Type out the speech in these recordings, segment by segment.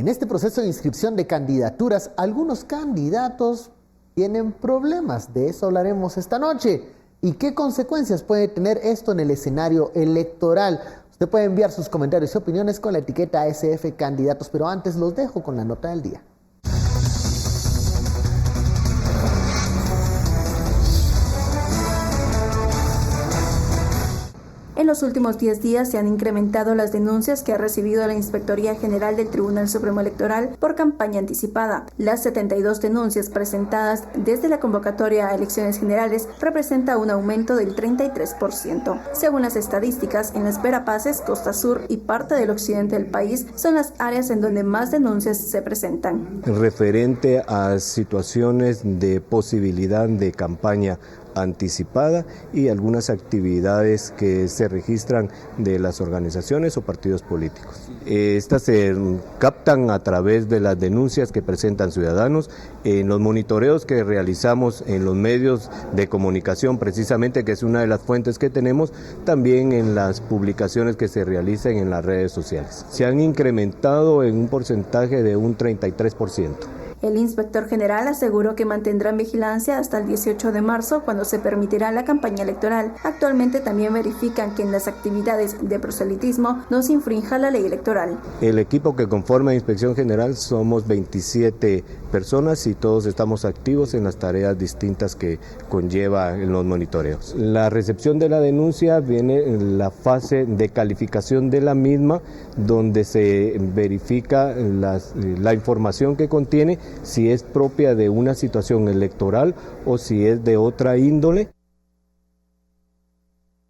En este proceso de inscripción de candidaturas, algunos candidatos tienen problemas. De eso hablaremos esta noche. ¿Y qué consecuencias puede tener esto en el escenario electoral? Usted puede enviar sus comentarios y opiniones con la etiqueta SF Candidatos, pero antes los dejo con la nota del día. En los últimos 10 días se han incrementado las denuncias que ha recibido la Inspectoría General del Tribunal Supremo Electoral por campaña anticipada. Las 72 denuncias presentadas desde la convocatoria a elecciones generales representa un aumento del 33%. Según las estadísticas, en las Verapaces, Costa Sur y parte del occidente del país son las áreas en donde más denuncias se presentan. Referente a situaciones de posibilidad de campaña anticipada y algunas actividades que se registran de las organizaciones o partidos políticos. Estas se captan a través de las denuncias que presentan ciudadanos, en los monitoreos que realizamos en los medios de comunicación, precisamente, que es una de las fuentes que tenemos, también en las publicaciones que se realizan en las redes sociales. Se han incrementado en un porcentaje de un 33%. El inspector general aseguró que mantendrán vigilancia hasta el 18 de marzo, cuando se permitirá la campaña electoral. Actualmente también verifican que en las actividades de proselitismo no se infrinja la ley electoral. El equipo que conforma la Inspección General somos 27 personas y todos estamos activos en las tareas distintas que conlleva en los monitoreos. La recepción de la denuncia viene en la fase de calificación de la misma, donde se verifica la información que contiene, si es propia de una situación electoral o si es de otra índole.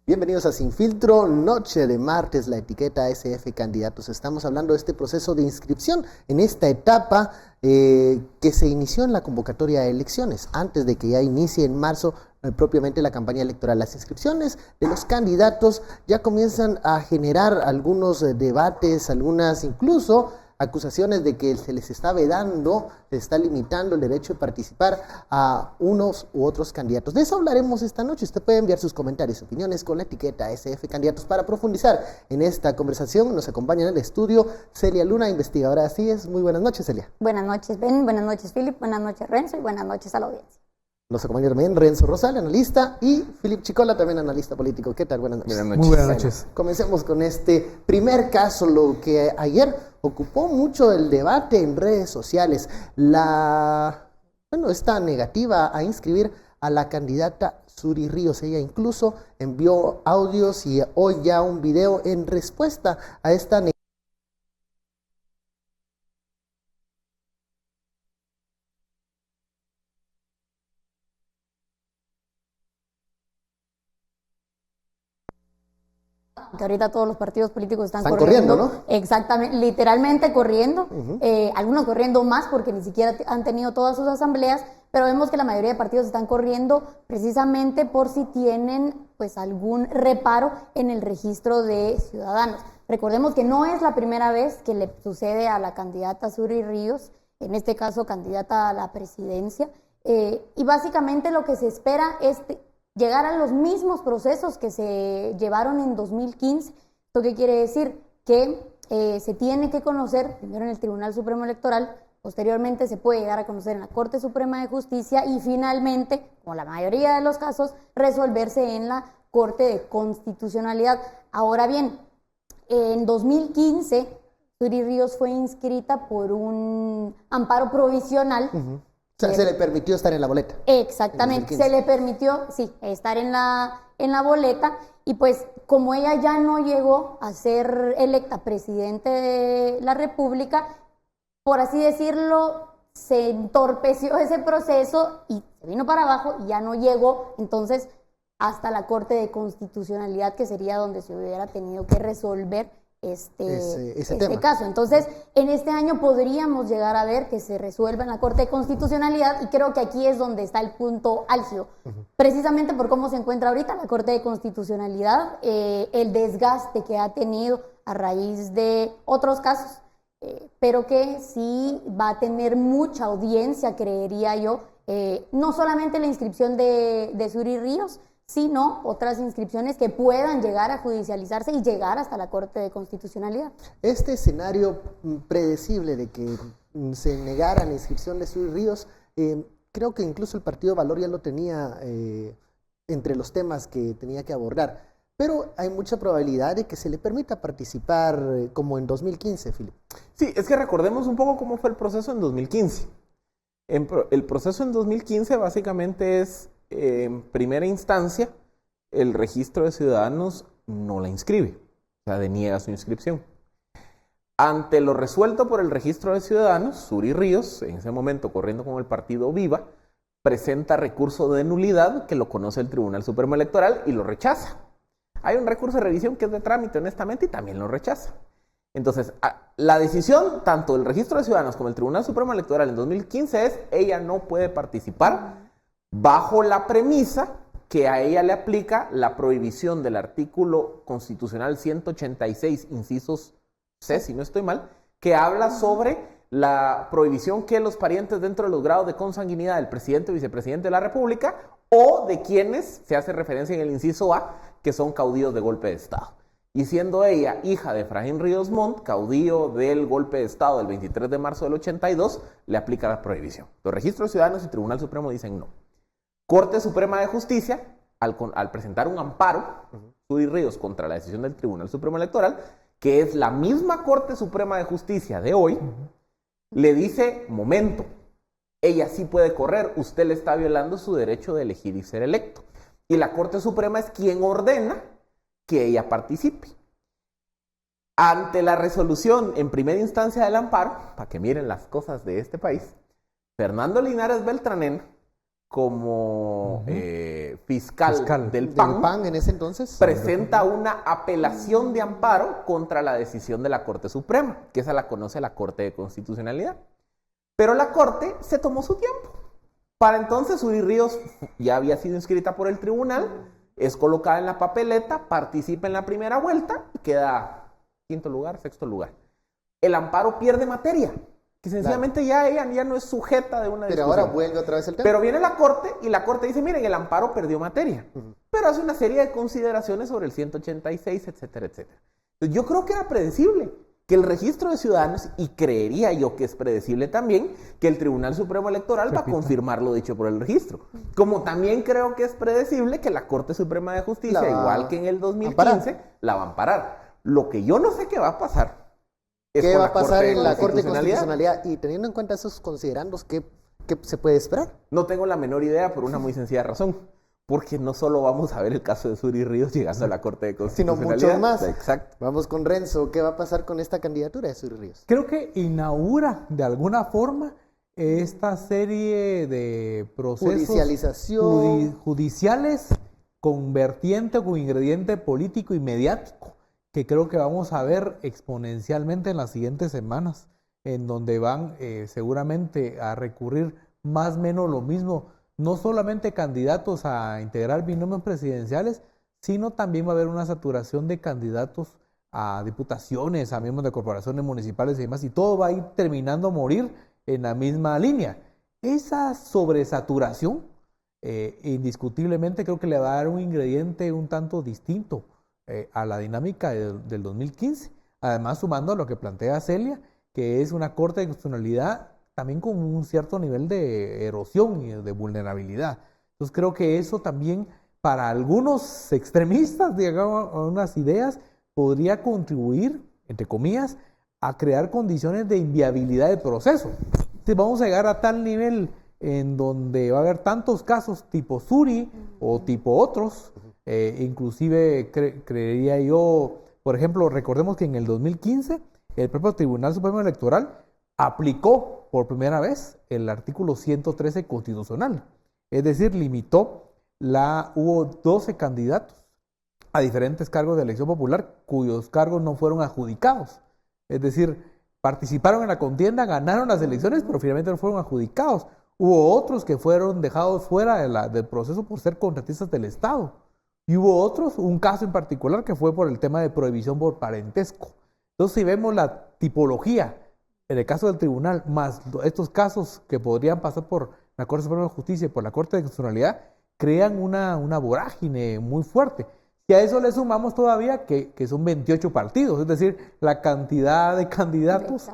Bienvenidos a Sin Filtro, noche de martes, la etiqueta SF Candidatos. Estamos hablando de este proceso de inscripción en esta etapa que se inició en la convocatoria de elecciones, antes de que ya inicie en marzo propiamente la campaña electoral. Las inscripciones de los candidatos ya comienzan a generar algunos debates, algunas incluso acusaciones de que se les está vedando, se está limitando el derecho de participar a unos u otros candidatos. De eso hablaremos esta noche. Usted puede enviar sus comentarios, opiniones con la etiqueta SF Candidatos. Para profundizar en esta conversación nos acompaña en el estudio Celia Luna, investigadora de ACIES. Muy buenas noches, Celia. Buenas noches, Ben. Buenas noches, Philip. Buenas noches, Renzo. Y buenas noches a la audiencia. Nos acompaña también Renzo Rosal, analista, y Philip Chicola, también analista político. ¿Qué tal? Buenas noches. Buenas noches. Muy buenas noches. Bueno, comencemos con este primer caso, lo que ayer ocupó mucho el debate en redes sociales. Esta negativa a inscribir a la candidata Suri Ríos. Ella incluso envió audios y hoy ya un video en respuesta a esta negativa. Que ahorita todos los partidos políticos están corriendo, ¿no? Exactamente, literalmente corriendo, algunos corriendo más porque ni siquiera han tenido todas sus asambleas, pero vemos que la mayoría de partidos están corriendo precisamente por si tienen pues algún reparo en el registro de ciudadanos. Recordemos que no es la primera vez que le sucede a la candidata Suri Ríos, en este caso candidata a la presidencia, y básicamente lo que se espera es llegar a los mismos procesos que se llevaron en 2015. ¿Esto qué quiere decir? Que se tiene que conocer primero en el Tribunal Supremo Electoral, posteriormente se puede llegar a conocer en la Corte Suprema de Justicia y finalmente, como la mayoría de los casos, resolverse en la Corte de Constitucionalidad. Ahora bien, en 2015, Suri Ríos fue inscrita por un amparo provisional. O sea, se le permitió estar en la boleta. Exactamente, se le permitió, sí, estar en la boleta, y pues como ella ya no llegó a ser electa presidente de la República, por así decirlo, se entorpeció ese proceso y se vino para abajo y ya no llegó entonces hasta la Corte de Constitucionalidad, que sería donde se hubiera tenido que resolver este caso. Entonces, en este año podríamos llegar a ver que se resuelva en la Corte de Constitucionalidad, y creo que aquí es donde está el punto álgido, precisamente por cómo se encuentra ahorita la Corte de Constitucionalidad, el desgaste que ha tenido a raíz de otros casos, pero que sí va a tener mucha audiencia, creería yo, no solamente la inscripción de Suri Ríos, sino otras inscripciones que puedan llegar a judicializarse y llegar hasta la Corte de Constitucionalidad. Este escenario predecible de que se negara la inscripción de Suri Ríos, creo que incluso el Partido Valor ya lo tenía entre los temas que tenía que abordar, pero hay mucha probabilidad de que se le permita participar como en 2015, Philip. Sí, es que recordemos un poco cómo fue el proceso en 2015. El proceso en 2015 básicamente es, en primera instancia, el registro de ciudadanos no la inscribe, o sea, deniega su inscripción. Ante lo resuelto por el registro de ciudadanos, Suri Ríos, en ese momento corriendo con el partido Viva, presenta recurso de nulidad que lo conoce el Tribunal Supremo Electoral y lo rechaza. Hay un recurso de revisión que es de trámite, honestamente, y también lo rechaza. Entonces, la decisión, tanto del registro de ciudadanos como el Tribunal Supremo Electoral en 2015 es, ella no puede participar bajo la premisa que a ella le aplica la prohibición del artículo constitucional 186, incisos C, si no estoy mal, que habla sobre la prohibición que los parientes dentro de los grados de consanguinidad del presidente o vicepresidente de la República o de quienes se hace referencia en el inciso A, que son caudillos de golpe de Estado. Y siendo ella hija de Efraín Ríos Montt, caudillo del golpe de Estado del 23 de marzo del 82, le aplica la prohibición. Los registros ciudadanos y Tribunal Supremo dicen no. Corte Suprema de Justicia, al presentar un amparo, Suri Ríos, contra la decisión del Tribunal Supremo Electoral, que es la misma Corte Suprema de Justicia de hoy, le dice, momento, ella sí puede correr, usted le está violando su derecho de elegir y ser electo. Y la Corte Suprema es quien ordena que ella participe. Ante la resolución en primera instancia del amparo, para que miren las cosas de este país, Fernando Linares Beltranena, como fiscal del PAN en ese entonces, presenta una apelación de amparo contra la decisión de la Corte Suprema, que esa la conoce la Corte de Constitucionalidad. Pero la Corte se tomó su tiempo. Para entonces, Suri Ríos ya había sido inscrita por el tribunal, es colocada en la papeleta, participa en la primera vuelta y queda quinto lugar, sexto lugar. El amparo pierde materia, que sencillamente ya ella ya no es sujeta de una discusión. Pero ahora vuelve otra vez el tema. Pero viene la Corte y la Corte dice, miren, el amparo perdió materia. Pero hace una serie de consideraciones sobre el 186, etcétera, etcétera. Entonces, yo creo que era predecible que el registro de ciudadanos, y creería yo que es predecible también, que el Tribunal Supremo Electoral va a confirmar lo dicho por el registro. Como también creo que es predecible que la Corte Suprema de Justicia, igual que en el 2015, la va a amparar. Lo que yo no sé qué va a pasar es ¿qué con va a pasar en la Corte de Constitucionalidad? Constitucionalidad? Y teniendo en cuenta esos considerandos, ¿qué se puede esperar? No tengo la menor idea por una muy sencilla razón. Porque no solo vamos a ver el caso de Suri Ríos llegando a la Corte de Sino Constitucionalidad. muchos más. Exacto. Vamos con Renzo. ¿Qué va a pasar con esta candidatura de Suri Ríos? Creo que inaugura de alguna forma esta serie de procesos judiciales con vertiente, con ingrediente político y mediático, que creo que vamos a ver exponencialmente en las siguientes semanas, en donde van seguramente a recurrir más o menos lo mismo, no solamente candidatos a integrar binomios presidenciales, sino también va a haber una saturación de candidatos a diputaciones, a miembros de corporaciones municipales y demás, y todo va a ir terminando a morir en la misma línea. Esa sobresaturación, indiscutiblemente, creo que le va a dar un ingrediente un tanto distinto a la dinámica del 2015. Además, sumando a lo que plantea Celia, que es una Corte de Constitucionalidad también con un cierto nivel de erosión y de vulnerabilidad. Entonces creo que eso también para algunos extremistas, digamos, unas ideas, podría contribuir, entre comillas, a crear condiciones de inviabilidad del proceso. Entonces vamos a llegar a tal nivel en donde va a haber tantos casos tipo Suri o tipo otros, inclusive creería yo, por ejemplo, recordemos que en el 2015 el propio Tribunal Supremo Electoral aplicó por primera vez el artículo 113 constitucional. Es decir, hubo 12 candidatos a diferentes cargos de elección popular cuyos cargos no fueron adjudicados. Es decir, participaron en la contienda, ganaron las elecciones, pero finalmente no fueron adjudicados. Hubo otros que fueron dejados fuera del proceso por ser contratistas del Estado. Y hubo otros, un caso en particular que fue por el tema de prohibición por parentesco. Entonces, si vemos la tipología, en el caso del tribunal, más estos casos que podrían pasar por la Corte Suprema de Justicia y por la Corte de Constitucionalidad, crean una vorágine muy fuerte. Y a eso le sumamos todavía que son 28 partidos, es decir, la cantidad de candidatos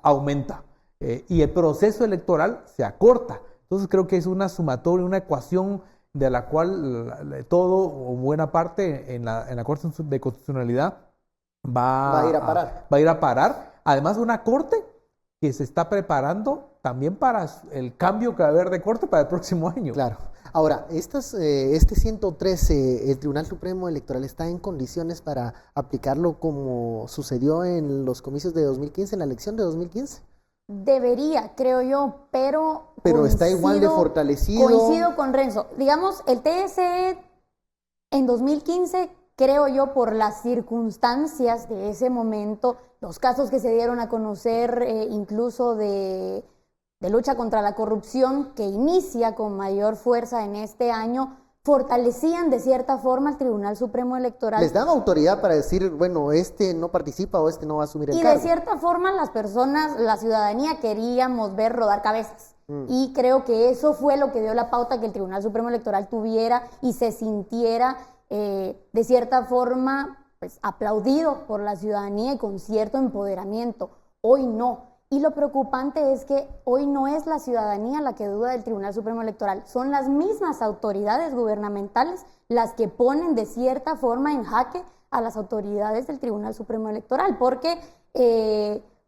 aumenta y el proceso electoral se acorta. Entonces creo que es una sumatoria, una ecuación de la cual todo o buena parte en la Corte de Constitucionalidad va a ir a parar. Además, una Corte que se está preparando también para el cambio que va a haber de Corte para el próximo año. Claro. Ahora, este 113, el Tribunal Supremo Electoral está en condiciones para aplicarlo como sucedió en los comicios de 2015, en la elección de 2015. Debería, creo yo, pero está igual de fortalecido. Coincido con Renzo. Digamos, el TSE en 2015, creo yo, por las circunstancias de ese momento, los casos que se dieron a conocer, incluso de lucha contra la corrupción, que inicia con mayor fuerza en este año, fortalecían de cierta forma al Tribunal Supremo Electoral. Les dan autoridad para decir, bueno, este no participa o este no va a asumir el cargo. Y de cierta forma las personas, la ciudadanía, queríamos ver rodar cabezas. Y creo que eso fue lo que dio la pauta que el Tribunal Supremo Electoral tuviera y se sintiera de cierta forma pues, aplaudido por la ciudadanía y con cierto empoderamiento. Hoy no. Y lo preocupante es que hoy no es la ciudadanía la que duda del Tribunal Supremo Electoral, son las mismas autoridades gubernamentales las que ponen de cierta forma en jaque a las autoridades del Tribunal Supremo Electoral, porque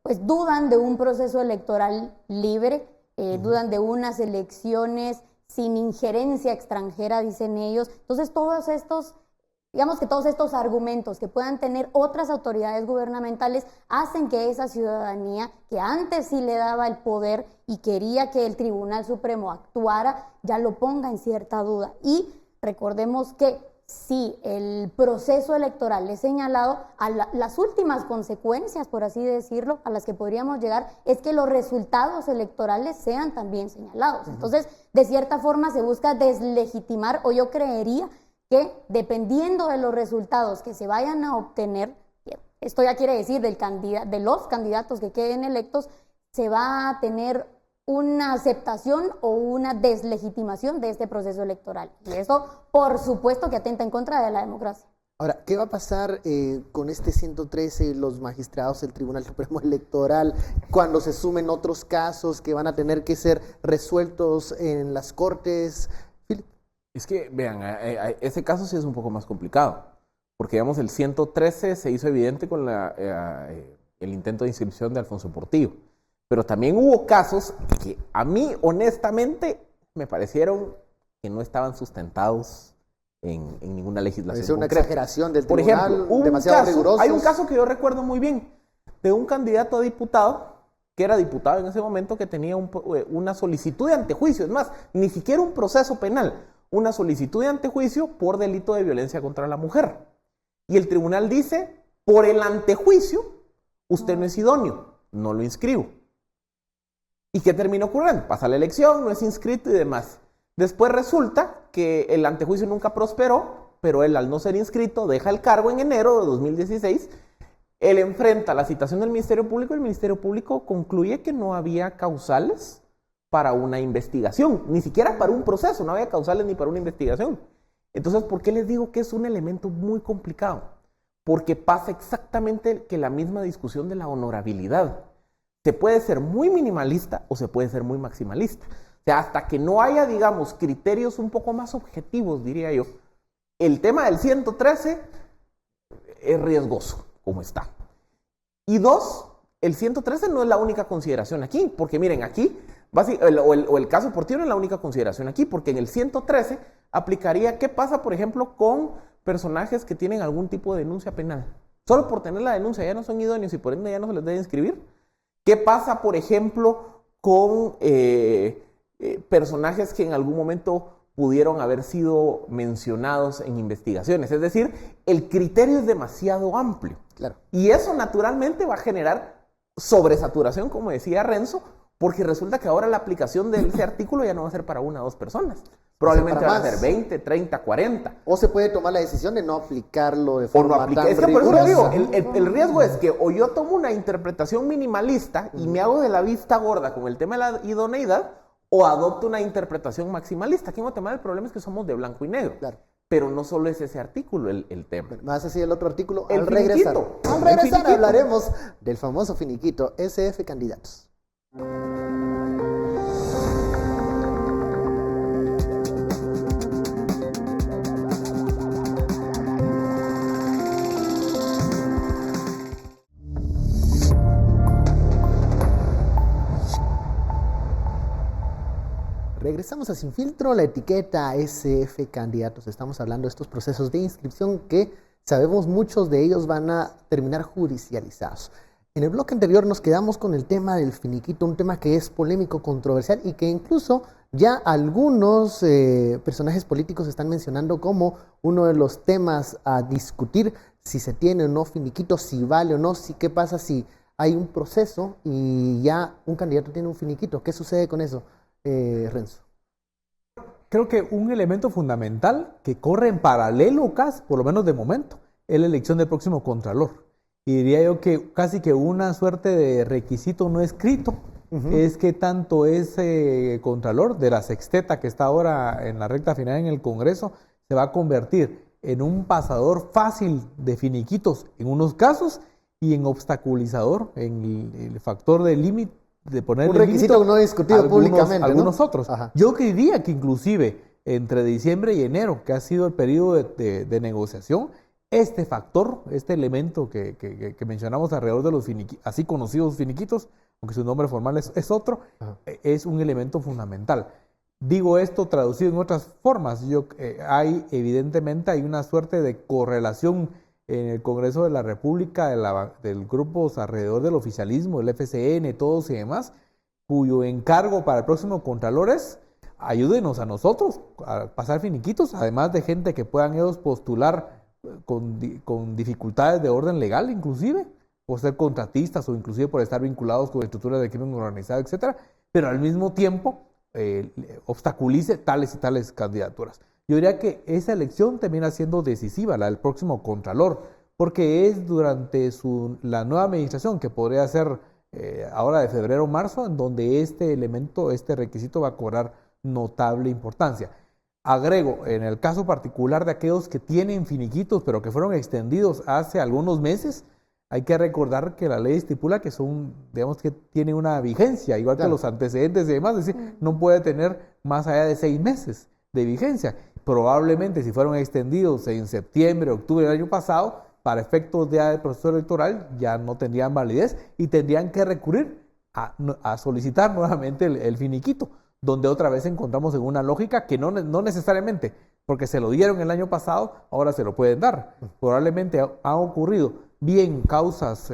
pues dudan de un proceso electoral libre, dudan de unas elecciones sin injerencia extranjera, dicen ellos. Entonces todos estos argumentos que puedan tener otras autoridades gubernamentales hacen que esa ciudadanía, que antes sí le daba el poder y quería que el Tribunal Supremo actuara, ya lo ponga en cierta duda. Y recordemos que si el proceso electoral es señalado, las últimas consecuencias, por así decirlo, a las que podríamos llegar, es que los resultados electorales sean también señalados. Entonces, de cierta forma se busca deslegitimar, o yo creería que dependiendo de los resultados que se vayan a obtener, esto ya quiere decir de los candidatos que queden electos, se va a tener una aceptación o una deslegitimación de este proceso electoral. Y eso, por supuesto, que atenta en contra de la democracia. Ahora, ¿qué va a pasar con este 113, los magistrados del Tribunal Supremo Electoral, cuando se sumen otros casos que van a tener que ser resueltos en las Cortes? Es que, vean, ese caso sí es un poco más complicado, porque digamos el 113 se hizo evidente con el intento de inscripción de Alfonso Portillo, pero también hubo casos que a mí honestamente me parecieron que no estaban sustentados en ninguna legislación. Es una concreta. Exageración del Por tribunal, ejemplo, demasiado rigurosos. Hay un caso que yo recuerdo muy bien, de un candidato a diputado, que era diputado en ese momento, que tenía una solicitud de antejuicio, es más, ni siquiera un proceso penal, una solicitud de antejuicio por delito de violencia contra la mujer. Y el tribunal dice, por el antejuicio, usted no es idóneo, no lo inscribo. ¿Y qué terminó ocurriendo? Pasa la elección, no es inscrito y demás. Después resulta que el antejuicio nunca prosperó, pero él al no ser inscrito deja el cargo en enero de 2016. Él enfrenta la citación del Ministerio Público y el Ministerio Público concluye que no había causales para una investigación, ni siquiera para un proceso, no había causales ni para una investigación. Entonces, ¿por qué les digo que es un elemento muy complicado? Porque pasa exactamente que la misma discusión de la honorabilidad. Se puede ser muy minimalista o se puede ser muy maximalista. O sea, hasta que no haya, digamos, criterios un poco más objetivos, diría yo, el tema del 113 es riesgoso, como está. Y dos, el 113 no es la única consideración aquí, porque miren, aquí el caso Portillo no es la única consideración aquí, porque en el 113 aplicaría qué pasa, por ejemplo, con personajes que tienen algún tipo de denuncia penal. Solo por tener la denuncia ya no son idóneos y por ende ya no se les debe inscribir. ¿Qué pasa, por ejemplo, con personajes que en algún momento pudieron haber sido mencionados en investigaciones? Es decir, el criterio es demasiado amplio. Claro. Y eso naturalmente va a generar sobresaturación, como decía Renzo, porque resulta que ahora la aplicación de ese artículo ya no va a ser para una o dos personas. Probablemente van a ser 20, 30, 40. O se puede tomar la decisión de no aplicarlo de forma tan Es que por eso rigurosa. digo, el riesgo es que o yo tomo una interpretación minimalista y me hago de la vista gorda con el tema de la idoneidad, o adopta una interpretación maximalista. Aquí en Guatemala el problema es que somos de blanco y negro. Claro. Pero no solo es ese artículo el tema. Más así el otro artículo. El Al regresar, finiquito. al El regresar finiquito. hablaremos del famoso finiquito SF candidatos. Regresamos a Sin Filtro, la etiqueta SF Candidatos. Estamos hablando de estos procesos de inscripción que sabemos muchos de ellos van a terminar judicializados. En el bloque anterior nos quedamos con el tema del finiquito, un tema que es polémico, controversial y que incluso ya algunos personajes políticos están mencionando como uno de los temas a discutir, si se tiene o no finiquito, si vale o no, si qué pasa si hay un proceso y ya un candidato tiene un finiquito. ¿Qué sucede con eso? Renzo. Creo que un elemento fundamental que corre en paralelo, por lo menos de momento, es la elección del próximo Contralor. Y diría yo que casi que una suerte de requisito no escrito es que tanto ese Contralor de la sexteta que está ahora en la recta final en el Congreso se va a convertir en un pasador fácil de finiquitos en unos casos y en obstaculizador, en el factor de límite, de poner un requisito no discutido públicamente, algunos ¿no? otros. Ajá. Yo diría que inclusive entre diciembre y enero, que ha sido el periodo de negociación, este factor, este elemento que mencionamos alrededor de los así conocidos finiquitos, aunque su nombre formal es otro, es un elemento fundamental. Digo esto traducido en otras formas. Evidentemente hay una suerte de correlación en el Congreso de la República del grupos alrededor del oficialismo, el FCN, todos y demás, cuyo encargo para el próximo Contralor es ayúdenos a nosotros a pasar finiquitos, además de gente que puedan ellos postular con dificultades de orden legal, inclusive, por ser contratistas o inclusive por estar vinculados con estructuras de crimen organizado, etcétera, pero al mismo tiempo obstaculice tales y tales candidaturas. Yo diría que esa elección termina siendo decisiva, la del próximo Contralor, porque es durante la nueva administración, que podría ser ahora de febrero o marzo, en donde este elemento, este requisito va a cobrar notable importancia. Agrego, en el caso particular de aquellos que tienen finiquitos, pero que fueron extendidos hace algunos meses, hay que recordar que la ley estipula que digamos que tiene una vigencia, igual que los antecedentes y demás, es decir, no puede tener más allá de 6 meses de vigencia. Probablemente si fueron extendidos en septiembre, octubre del año pasado, para efectos del proceso electoral ya no tendrían validez y tendrían que recurrir a solicitar nuevamente el finiquito, donde otra vez encontramos en una lógica que no necesariamente, porque se lo dieron el año pasado, ahora se lo pueden dar. Probablemente han ocurrido bien causas,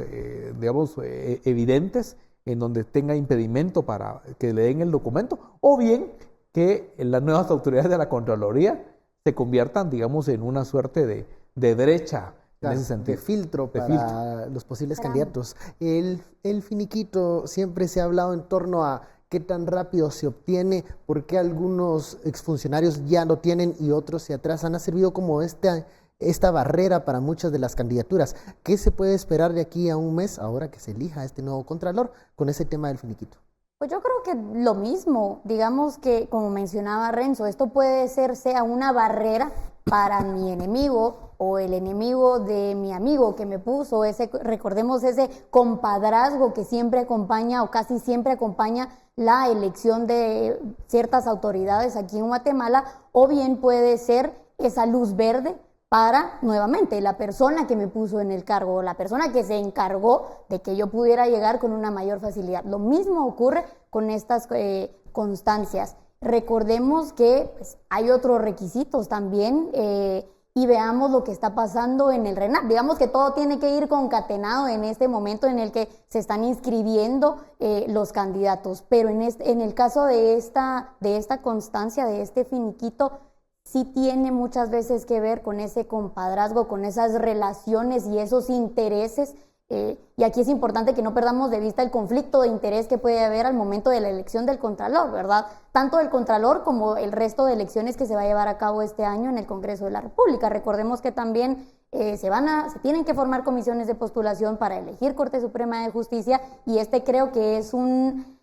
evidentes, en donde tenga impedimento para que le den el documento, o bien que las nuevas autoridades de la Contraloría se conviertan, digamos, en una suerte de brecha, en ese sentido. De filtro para los posibles candidatos. El finiquito siempre se ha hablado en torno a qué tan rápido se obtiene, por qué algunos exfuncionarios ya lo tienen y otros se atrasan. Ha servido como esta barrera para muchas de las candidaturas. ¿Qué se puede esperar de aquí a un mes, ahora que se elija este nuevo Contralor, con ese tema del finiquito? Pues yo creo que lo mismo, digamos que como mencionaba Renzo, esto puede sea una barrera para mi enemigo o el enemigo de mi amigo que me puso, recordemos ese compadrazgo que siempre acompaña o casi siempre acompaña la elección de ciertas autoridades aquí en Guatemala, o bien puede ser esa luz verde para, nuevamente, la persona que me puso en el cargo, o la persona que se encargó de que yo pudiera llegar con una mayor facilidad. Lo mismo ocurre con estas constancias. Recordemos que pues, hay otros requisitos también y veamos lo que está pasando en el RENAP. Digamos que todo tiene que ir concatenado en este momento en el que se están inscribiendo los candidatos, pero en el caso de esta constancia, de este finiquito, sí tiene muchas veces que ver con ese compadrazgo, con esas relaciones y esos intereses. Y aquí es importante que no perdamos de vista el conflicto de interés que puede haber al momento de la elección del Contralor, ¿verdad? Tanto el Contralor como el resto de elecciones que se va a llevar a cabo este año en el Congreso de la República. Recordemos que también se tienen que formar comisiones de postulación para elegir Corte Suprema de Justicia, y creo que es un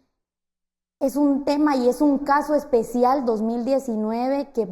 Es un tema y es un caso especial 2019 que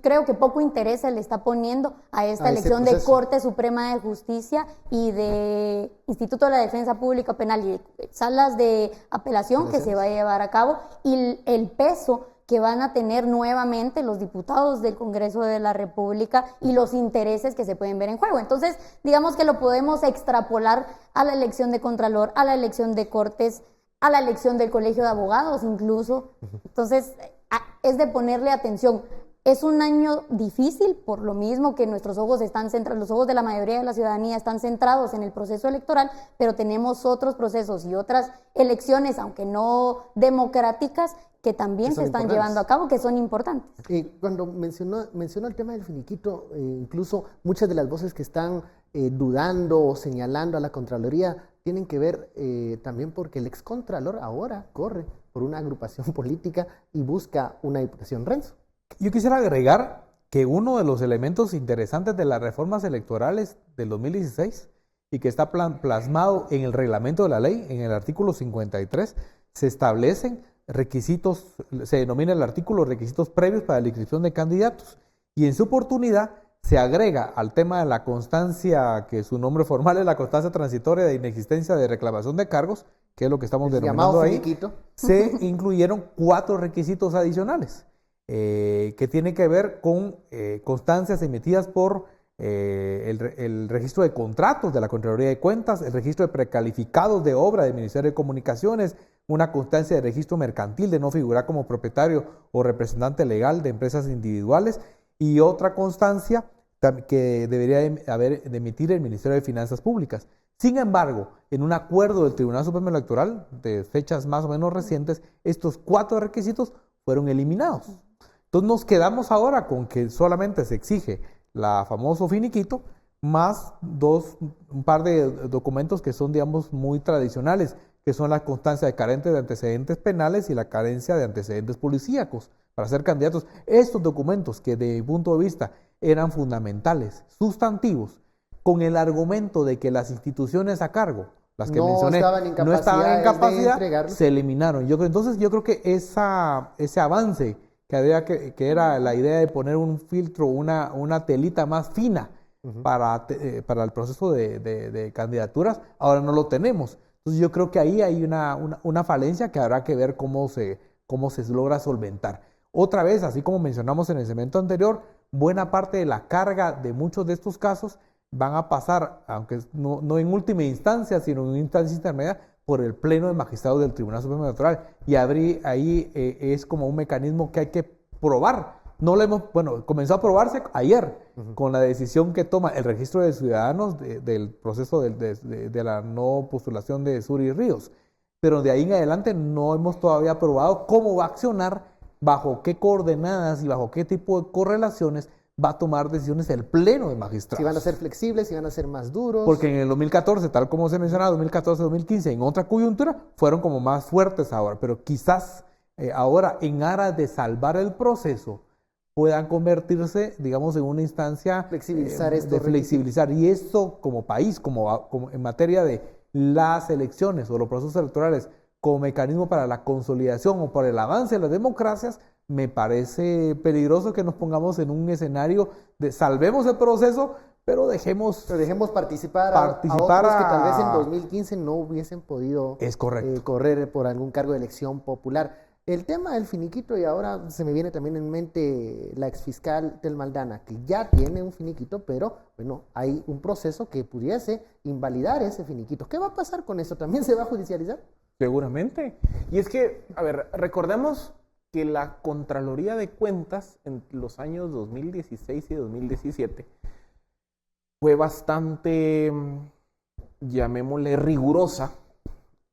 creo que poco interés se le está poniendo a esta elección de Corte Suprema de Justicia y de Instituto de la Defensa Pública Penal y de salas de apelación que se va a llevar a cabo, y el peso que van a tener nuevamente los diputados del Congreso de la República y los intereses que se pueden ver en juego. Entonces, digamos que lo podemos extrapolar a la elección de Contralor, a la elección de Cortes, a la elección del Colegio de Abogados incluso. Entonces, es de ponerle atención. Es un año difícil, por lo mismo que nuestros ojos están centrados, los ojos de la mayoría de la ciudadanía están centrados en el proceso electoral, pero tenemos otros procesos y otras elecciones, aunque no democráticas, que también se están llevando a cabo, que son importantes. Cuando mencionó el tema del finiquito, incluso muchas de las voces que están dudando o señalando a la Contraloría tienen que ver también porque el excontralor ahora corre por una agrupación política y busca una diputación Renzo. Yo quisiera agregar que uno de los elementos interesantes de las reformas electorales del 2016 y que está plasmado en el reglamento de la ley, en el artículo 53, se establecen requisitos, se denomina el artículo requisitos previos para la inscripción de candidatos, y en su oportunidad se agrega al tema de la constancia, que su nombre formal es la constancia transitoria de inexistencia de reclamación de cargos, que es lo que estamos denominando ahí, se incluyeron 4 requisitos adicionales. Que tiene que ver con constancias emitidas por el registro de contratos de la Contraloría de Cuentas, el registro de precalificados de obra del Ministerio de Comunicaciones, una constancia de registro mercantil de no figurar como propietario o representante legal de empresas individuales, y otra constancia que debería de emitir el Ministerio de Finanzas Públicas. Sin embargo, en un acuerdo del Tribunal Supremo Electoral de fechas más o menos recientes, estos 4 requisitos fueron eliminados. Entonces nos quedamos ahora con que solamente se exige la famoso finiquito, más un par de documentos que son, digamos, muy tradicionales, que son la constancia de carente de antecedentes penales y la carencia de antecedentes policíacos para ser candidatos. Estos documentos que de mi punto de vista eran fundamentales, sustantivos, con el argumento de que las instituciones a cargo, las que mencioné, no estaban en capacidad, se eliminaron. Entonces yo creo que ese avance que era la idea de poner un filtro, una telita más fina para el proceso de candidaturas, ahora no lo tenemos. Entonces yo creo que ahí hay una falencia que habrá que ver cómo se logra solventar. Otra vez, así como mencionamos en el segmento anterior, buena parte de la carga de muchos de estos casos van a pasar, aunque no en última instancia, sino en instancia intermedia, por el Pleno de Magistrados del Tribunal Supremo Electoral. Y ahí es como un mecanismo que hay que probar. Comenzó a probarse ayer con la decisión que toma el registro de ciudadanos del proceso de la no postulación de Suri Ríos. Pero de ahí en adelante no hemos todavía probado cómo va a accionar, bajo qué coordenadas y bajo qué tipo de correlaciones va a tomar decisiones el Pleno de Magistrados. Si van a ser flexibles, si van a ser más duros. Porque en el 2014, tal como se mencionaba, 2014-2015, en otra coyuntura, fueron como más fuertes ahora. Pero quizás ahora, en aras de salvar el proceso, puedan convertirse, digamos, en una instancia de flexibilizar. Y esto como país, como en materia de las elecciones o los procesos electorales, como mecanismo para la consolidación o para el avance de las democracias, me parece peligroso que nos pongamos en un escenario de salvemos el proceso, pero dejemos participar a otros que tal vez en 2015 no hubiesen podido correr por algún cargo de elección popular. El tema del finiquito, y ahora se me viene también en mente la exfiscal Telma Aldana, que ya tiene un finiquito, pero bueno, hay un proceso que pudiese invalidar ese finiquito. ¿Qué va a pasar con eso? ¿También se va a judicializar? Seguramente. Y es que, a ver, recordemos que la Contraloría de Cuentas en los años 2016 y 2017 fue bastante, llamémosle, rigurosa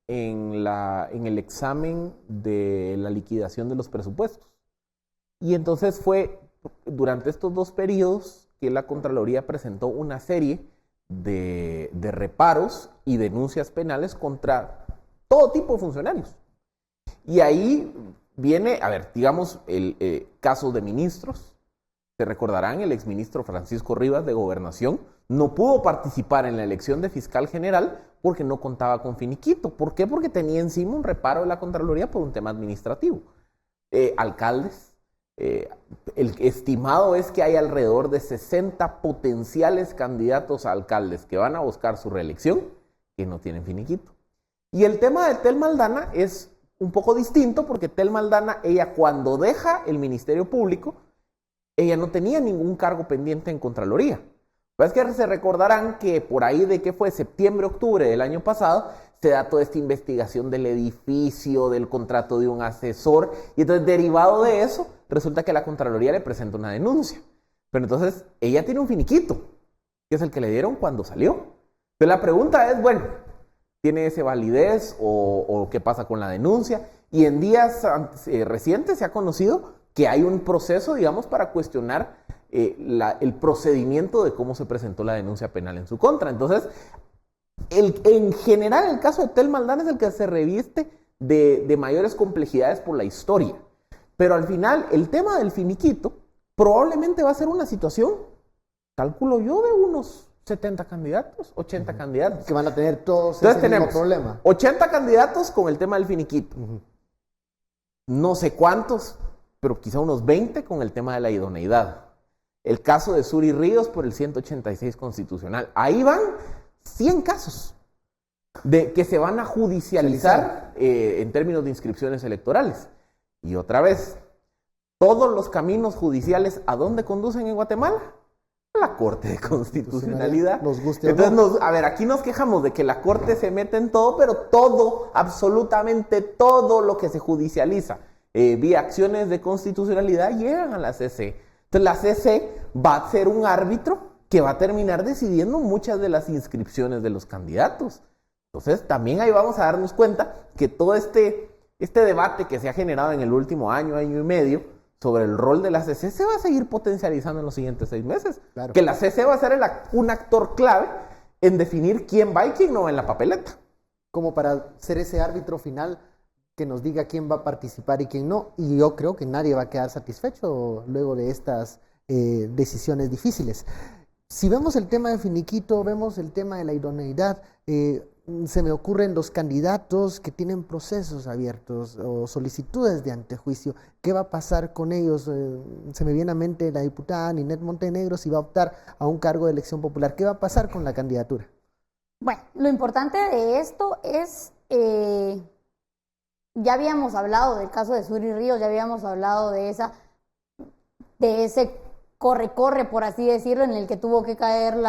en el examen de la liquidación de los presupuestos. Y entonces fue durante estos 2 periodos que la Contraloría presentó una serie de reparos y denuncias penales contra todo tipo de funcionarios. Y ahí viene, a ver, digamos, el caso de ministros. Se recordarán, el exministro Francisco Rivas de Gobernación no pudo participar en la elección de fiscal general porque no contaba con finiquito. ¿Por qué? Porque tenía encima un reparo de la Contraloría por un tema administrativo. Alcaldes, el estimado es que hay alrededor de 60 potenciales candidatos a alcaldes que van a buscar su reelección que no tienen finiquito. Y el tema de Telma Aldana es un poco distinto porque Telma Aldana, ella cuando deja el Ministerio Público, ella no tenía ningún cargo pendiente en Contraloría. Pues que se recordarán que por ahí de que fue septiembre, octubre del año pasado, se da toda esta investigación del edificio, del contrato de un asesor, y entonces derivado de eso, resulta que la Contraloría le presenta una denuncia. Pero entonces ella tiene un finiquito, que es el que le dieron cuando salió. Entonces la pregunta es, bueno, ¿tiene ese validez o qué pasa con la denuncia? Y en días recientes se ha conocido que hay un proceso, digamos, para cuestionar el procedimiento de cómo se presentó la denuncia penal en su contra. Entonces, en general, el caso de Telma Aldana es el que se reviste de mayores complejidades por la historia. Pero al final, el tema del finiquito probablemente va a ser una situación, calculo yo, de unos 70 candidatos, 80 candidatos. Que van a tener todos Entonces ese mismo tenemos problema. 80 candidatos con el tema del finiquito. No sé cuántos, pero quizá unos 20 con el tema de la idoneidad. El caso de Suri Ríos por el 186 constitucional. Ahí van 100 casos que se van a judicializar en términos de inscripciones electorales. Y otra vez, todos los caminos judiciales, ¿a dónde conducen en Guatemala? A la Corte de Constitucionalidad. Nos guste o Entonces, no. a ver, aquí nos quejamos de que la Corte se mete en todo, pero todo, absolutamente todo lo que se judicializa vía acciones de constitucionalidad llegan a la CC. Entonces la CC va a ser un árbitro que va a terminar decidiendo muchas de las inscripciones de los candidatos. Entonces también ahí vamos a darnos cuenta que todo este debate que se ha generado en el último año, año y medio, sobre el rol de la CC se va a seguir potencializando en los siguientes 6 meses. Claro. Que la CC va a ser un actor clave en definir quién va y quién no va en la papeleta. Como para ser ese árbitro final que nos diga quién va a participar y quién no. Y yo creo que nadie va a quedar satisfecho luego de estas decisiones difíciles. Si vemos el tema de finiquito, vemos el tema de la idoneidad, se me ocurren los candidatos que tienen procesos abiertos o solicitudes de antejuicio. ¿Qué va a pasar con ellos? Se me viene a mente la diputada Ninette Montenegro si va a optar a un cargo de elección popular. ¿Qué va a pasar con la candidatura? Bueno, lo importante de esto es, ya habíamos hablado del caso de Suri Ríos, ya habíamos hablado de ese corre-corre, por así decirlo, en el que tuvo que caer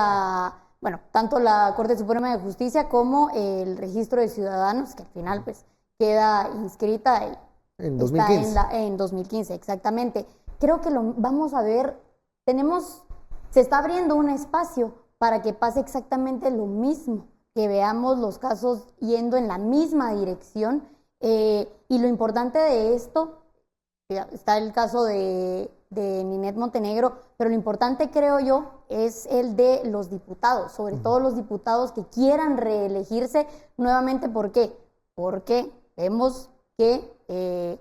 tanto la Corte Suprema de Justicia como el Registro de Ciudadanos, que al final pues queda inscrita en 2015. En 2015, exactamente. Creo que lo vamos a ver, se está abriendo un espacio para que pase exactamente lo mismo, que veamos los casos yendo en la misma dirección, y lo importante de esto, está el caso de Ninette Montenegro, pero lo importante, creo yo, es el de los diputados, sobre todo los diputados que quieran reelegirse nuevamente. ¿Por qué? Porque vemos que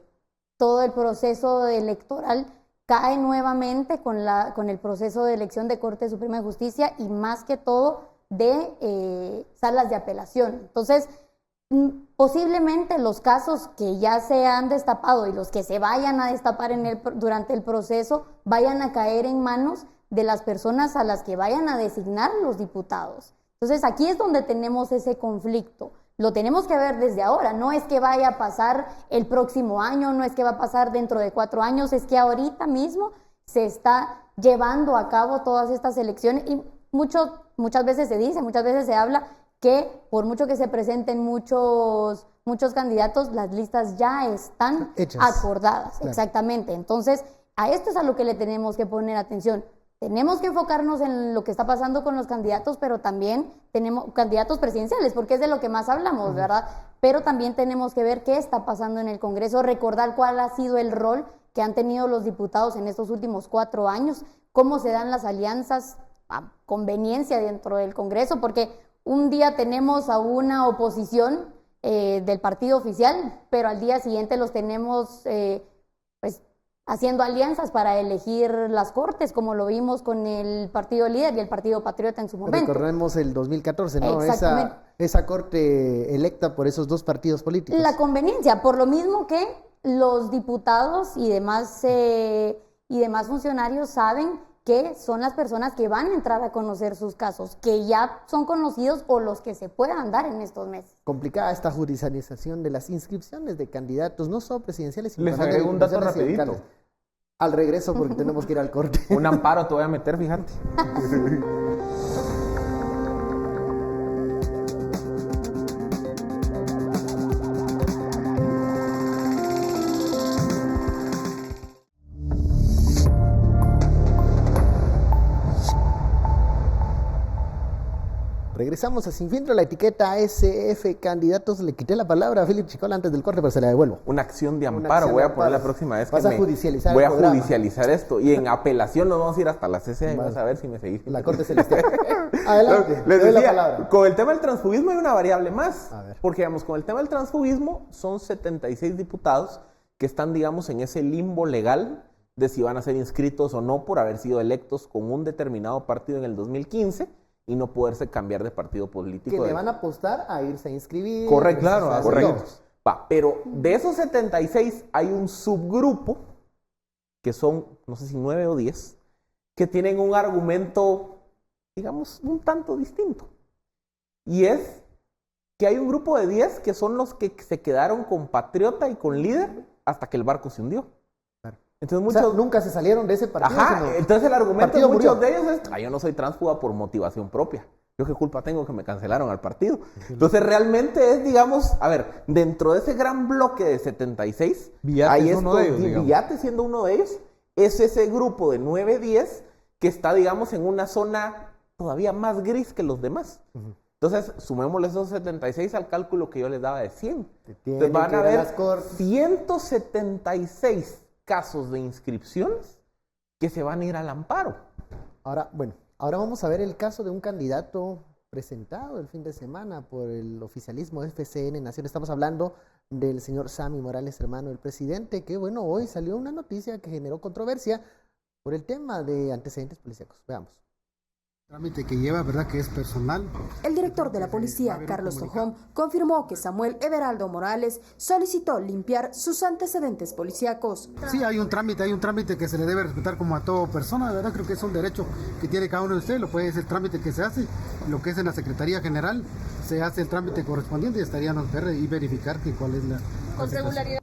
todo el proceso electoral cae nuevamente con el proceso de elección de Corte Suprema de Justicia y más que todo de salas de apelación. Entonces, posiblemente los casos que ya se han destapado y los que se vayan a destapar durante el proceso vayan a caer en manos de las personas a las que vayan a designar los diputados. Entonces aquí es donde tenemos ese conflicto. Lo tenemos que ver desde ahora, no es que vaya a pasar el próximo año, no es que va a pasar dentro de 4 años, es que ahorita mismo se está llevando a cabo todas estas elecciones y muchas veces se dice, muchas veces se habla que por mucho que se presenten muchos candidatos, las listas ya están hechas, acordadas. Claro. Exactamente. Entonces, a esto es a lo que le tenemos que poner atención. Tenemos que enfocarnos en lo que está pasando con los candidatos, pero también tenemos candidatos presidenciales, porque es de lo que más hablamos, ¿verdad? Pero también tenemos que ver qué está pasando en el Congreso, recordar cuál ha sido el rol que han tenido los diputados en estos últimos 4 años, cómo se dan las alianzas a conveniencia dentro del Congreso, porque un día tenemos a una oposición del partido oficial, pero al día siguiente los tenemos haciendo alianzas para elegir las cortes, como lo vimos con el Partido Líder y el Partido Patriota en su momento. Recordemos el 2014, ¿no? Exactamente. Esa corte electa por esos dos partidos políticos. La conveniencia, por lo mismo que los diputados y demás funcionarios saben que son las personas que van a entrar a conocer sus casos, que ya son conocidos o los que se puedan dar en estos meses. Complicada esta judicialización de las inscripciones de candidatos, no solo presidenciales, sino Les agrego un dato rapidito. Al regreso, porque tenemos que ir al corte. Un amparo te voy a meter, fíjate. Regresamos a Sin Filtro, la etiqueta ASF Candidatos. Le quité la palabra a Philip Chicola antes del corte, pero se la devuelvo. Una acción de amparo, voy a poner la próxima vez. Vas a judicializar voy el a programa. Judicializar esto. Y en apelación nos vamos a ir hasta la CCA y vamos a ver si me seguís. La Corte Celestial. Adelante, Les doy la decía, palabra. con el tema del transfugismo hay una variable más. A ver. Porque, digamos, con el tema del transfugismo son 76 diputados que están, digamos, en ese limbo legal de si van a ser inscritos o no por haber sido electos con un determinado partido en el 2015 y no poderse cambiar de partido político. Que le van a apostar a irse a inscribir. Correcto, claro, a hacer correcto. todo. Va, pero de esos 76 hay un subgrupo, que son, no sé si 9 o 10, que tienen un argumento, digamos, un tanto distinto. Y es que hay un grupo de 10 que son los que se quedaron con Patriota y con Líder hasta que el barco se hundió. Entonces O sea, muchos... nunca se salieron de ese partido. Ajá, sino entonces el argumento de partido muchos murió. de ellos es, yo no soy tránsfuga por motivación propia. Yo qué culpa tengo que me cancelaron al partido. Entonces realmente es, digamos, a ver, dentro de ese gran bloque de 76, Villate hay es uno de ellos, digamos. Villate siendo uno de ellos, es ese grupo de 9-10 que está, digamos, en una zona todavía más gris que los demás. Entonces, sumémosle esos 76 al cálculo que yo les daba de 100. Entonces van a haber 176 casos de inscripciones que se van a ir al amparo. Ahora, bueno, ahora vamos a ver el caso de un candidato presentado el fin de semana por el oficialismo FCN Nación. Estamos hablando del señor Sammy Morales, hermano del presidente, que bueno, hoy salió una noticia que generó controversia por el tema de antecedentes policíacos. Veamos. Trámite que lleva, ¿verdad? Que es personal. El director de la policía, Carlos Tojón, confirmó que Samuel Everaldo Morales solicitó limpiar sus antecedentes policíacos. Sí, hay un trámite que se le debe respetar como a toda persona, ¿verdad? Creo que es un derecho que tiene cada uno de ustedes, lo puede ser el trámite que se hace, lo que es en la Secretaría General, se hace el trámite correspondiente y estaríamos ver y verificar que cuál es la... Con regularidad.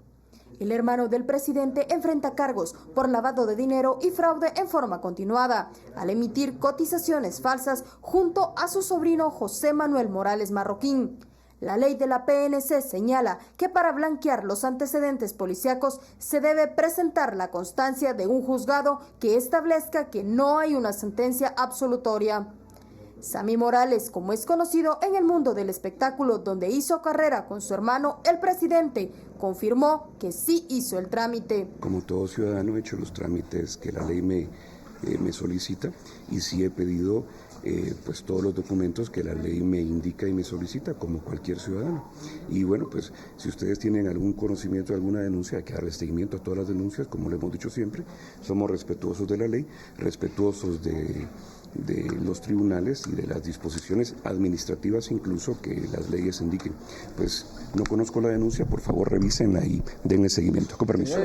El hermano del presidente enfrenta cargos por lavado de dinero y fraude en forma continuada, al emitir cotizaciones falsas junto a su sobrino José Manuel Morales Marroquín. La ley de la PNC señala que para blanquear los antecedentes policíacos se debe presentar la constancia de un juzgado que establezca que no hay una sentencia absolutoria. Sammy Morales, como es conocido en el mundo del espectáculo, donde hizo carrera con su hermano, el presidente, confirmó que sí hizo el trámite. Como todo ciudadano he hecho los trámites que la ley me solicita y sí he pedido pues todos los documentos que la ley me indica y me solicita como cualquier ciudadano. Y bueno, pues si ustedes tienen algún conocimiento de alguna denuncia, hay que darle seguimiento a todas las denuncias, como lo hemos dicho siempre, somos respetuosos de la ley, respetuosos de los tribunales y de las disposiciones administrativas incluso que las leyes indiquen. Pues no conozco la denuncia, por favor revísenla y denle seguimiento. Con permiso.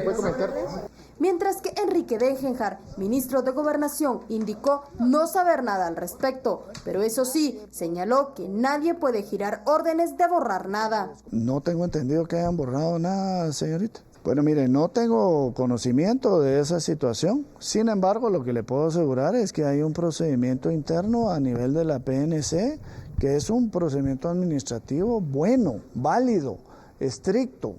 Mientras que Enrique Dengenjar, ministro de Gobernación, indicó no saber nada al respecto, pero eso sí, señaló que nadie puede girar órdenes de borrar nada. No tengo entendido que hayan borrado nada, señorita. Bueno, mire, no tengo conocimiento de esa situación. Sin embargo, lo que le puedo asegurar es que hay un procedimiento interno a nivel de la PNC, que es un procedimiento administrativo bueno, válido, estricto.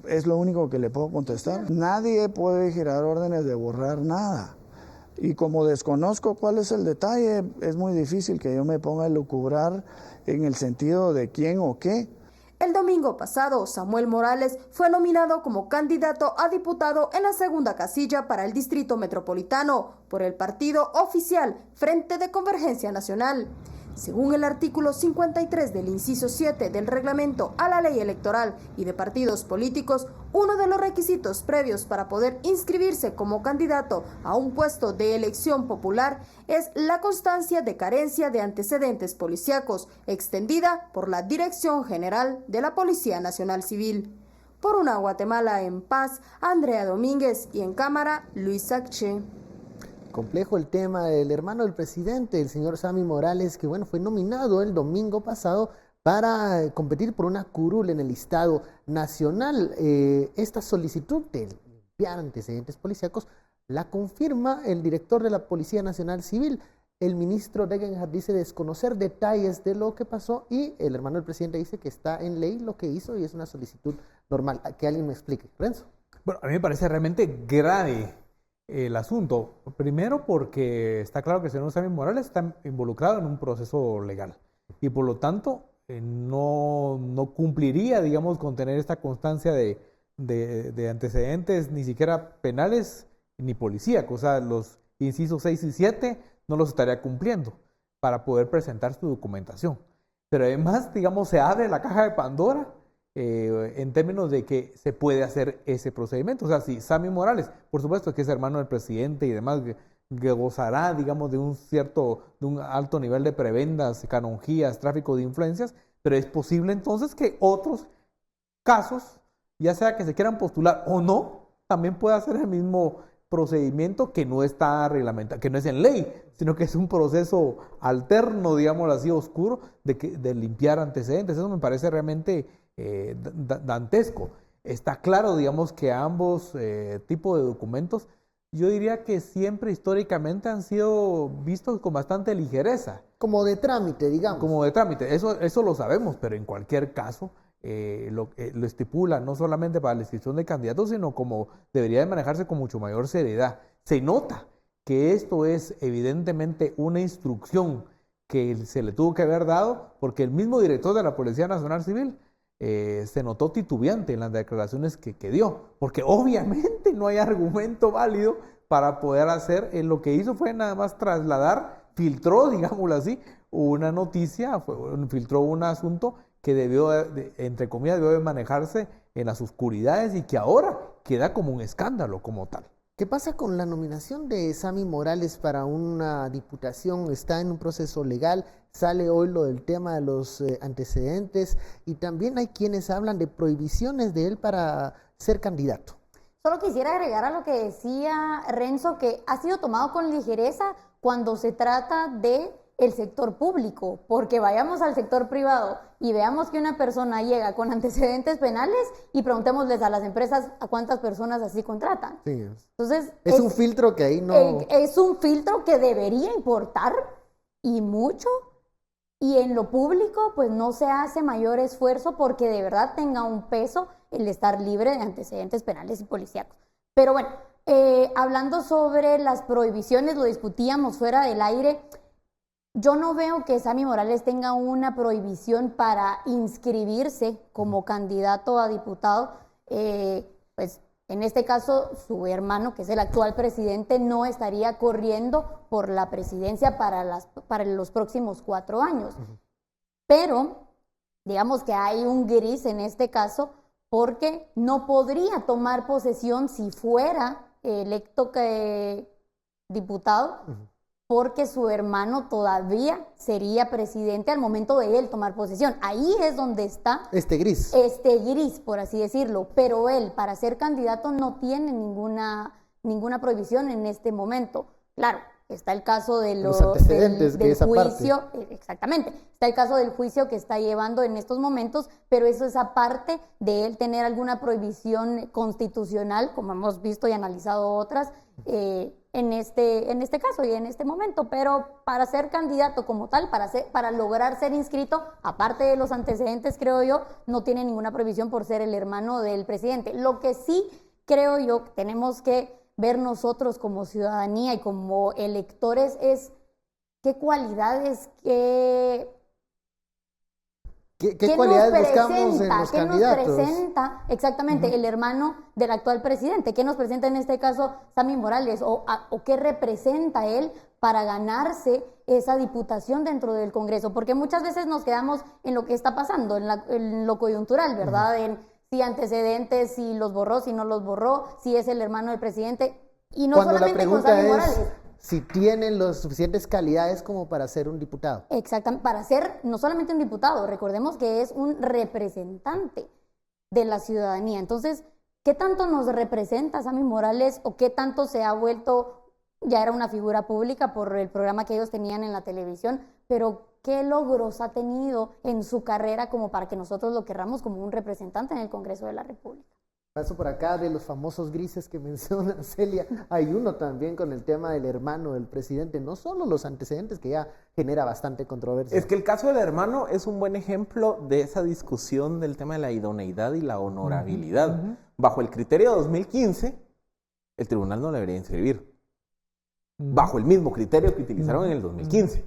Es lo único que le puedo contestar. Nadie puede girar órdenes de borrar nada. Y como desconozco cuál es el detalle, es muy difícil que yo me ponga a elucubrar en el sentido de quién o qué. El domingo pasado, Samuel Morales fue nominado como candidato a diputado en la segunda casilla para el Distrito Metropolitano por el partido oficial Frente de Convergencia Nacional. Según el artículo 53 del inciso 7 del reglamento a la ley electoral y de partidos políticos, uno de los requisitos previos para poder inscribirse como candidato a un puesto de elección popular es la constancia de carencia de antecedentes policíacos extendida por la Dirección General de la Policía Nacional Civil. Por una Guatemala en paz, Andrea Domínguez, y en cámara, Luis Sacche. Complejo el tema del hermano del presidente, el señor Sammy Morales, que bueno, fue nominado el domingo pasado para competir por una curul en el listado nacional. Esta solicitud de limpiar antecedentes policíacos la confirma el director de la Policía Nacional Civil. El ministro Degenhardt dice desconocer detalles de lo que pasó y el hermano del presidente dice que está en ley lo que hizo y es una solicitud normal. Que alguien me explique. Renzo. Bueno, a mí me parece realmente grave el asunto. Primero porque está claro que el señor Sammy Morales está involucrado en un proceso legal y por lo tanto no cumpliría, digamos, con tener esta constancia de antecedentes ni siquiera penales ni policíacos. O sea, los incisos 6 y 7 no los estaría cumpliendo para poder presentar su documentación. Pero además, digamos, se abre la caja de Pandora en términos de que se puede hacer ese procedimiento. O sea, si Sammy Morales, por supuesto que es hermano del presidente y demás, que gozará, digamos, de un alto nivel de prebendas, canonjías, tráfico de influencias, pero es posible entonces que otros casos, ya sea que se quieran postular o no, también pueda hacer el mismo procedimiento que no está reglamentado, que no es en ley, sino que es un proceso alterno, digámoslo así, oscuro, de limpiar antecedentes. Eso me parece realmente dantesco. Está claro, digamos, que ambos tipos de documentos, yo diría que siempre históricamente han sido vistos con bastante ligereza. Como de trámite, digamos. Como de trámite, eso lo sabemos, pero en cualquier caso lo estipula no solamente para la inscripción de candidatos, sino como debería de manejarse con mucho mayor seriedad. Se nota que esto es evidentemente una instrucción que se le tuvo que haber dado, porque el mismo director de la Policía Nacional Civil se notó titubeante en las declaraciones que dio, porque obviamente no hay argumento válido para poder hacer. Lo que hizo fue nada más filtró, digámoslo así, una noticia, filtró un asunto que debió, entre comillas, debió de manejarse en las oscuridades y que ahora queda como un escándalo como tal. ¿Qué pasa con la nominación de Sammy Morales para una diputación? Está en un proceso legal, sale hoy lo del tema de los antecedentes y también hay quienes hablan de prohibiciones de él para ser candidato. Solo quisiera agregar a lo que decía Renzo, que ha sido tomado con ligereza cuando se trata de el sector público, porque vayamos al sector privado y veamos que una persona llega con antecedentes penales y preguntémosles a las empresas a cuántas personas así contratan. Sí. Entonces, es un filtro que ahí no... Es un filtro que debería importar y mucho, y en lo público pues no se hace mayor esfuerzo porque de verdad tenga un peso el estar libre de antecedentes penales y policíacos. Pero bueno, hablando sobre las prohibiciones, lo discutíamos fuera del aire. Yo no veo que Sammy Morales tenga una prohibición para inscribirse como candidato a diputado. Pues en este caso, su hermano, que es el actual presidente, no estaría corriendo por la presidencia para los próximos 4 años. Pero, digamos que hay un gris en este caso, porque no podría tomar posesión si fuera electo diputado, porque su hermano todavía sería presidente al momento de él tomar posesión. Ahí es donde está este gris, por así decirlo, pero él para ser candidato no tiene ninguna prohibición en este momento. Claro, está el caso de los antecedentes del juicio, exactamente, está el caso del juicio que está llevando en estos momentos, pero eso es aparte de él tener alguna prohibición constitucional, como hemos visto y analizado otras, en este caso y en este momento. Pero para ser candidato como tal, para lograr ser inscrito, aparte de los antecedentes, creo yo, no tiene ninguna prohibición por ser el hermano del presidente. Lo que sí creo yo que tenemos que ver nosotros como ciudadanía y como electores es qué cualidades, qué cualidades buscamos en los ¿qué candidatos? Nos presenta exactamente el hermano del actual presidente? ¿Qué nos presenta en este caso Sammy Morales? ¿O qué representa él para ganarse esa diputación dentro del Congreso, porque muchas veces nos quedamos en lo que está pasando, en lo coyuntural, ¿verdad? En si antecedentes, si los borró, si no los borró, si es el hermano del presidente, y no Cuando solamente la con pregunta Sammy es Morales. si tienen las suficientes calidades como para ser un diputado. Exactamente, para ser no solamente un diputado, recordemos que es un representante de la ciudadanía. Entonces, ¿qué tanto nos representa Sammy Morales o qué tanto se ha vuelto, ya era una figura pública por el programa que ellos tenían en la televisión, pero qué logros ha tenido en su carrera como para que nosotros lo querramos como un representante en el Congreso de la República? Paso por acá de los famosos grises que menciona Celia, hay uno también con el tema del hermano del presidente, no solo los antecedentes que ya genera bastante controversia. Es que el caso del hermano es un buen ejemplo de esa discusión del tema de la idoneidad y la honorabilidad. Bajo el criterio de 2015, el tribunal no le debería inscribir. Bajo el mismo criterio que utilizaron en el 2015.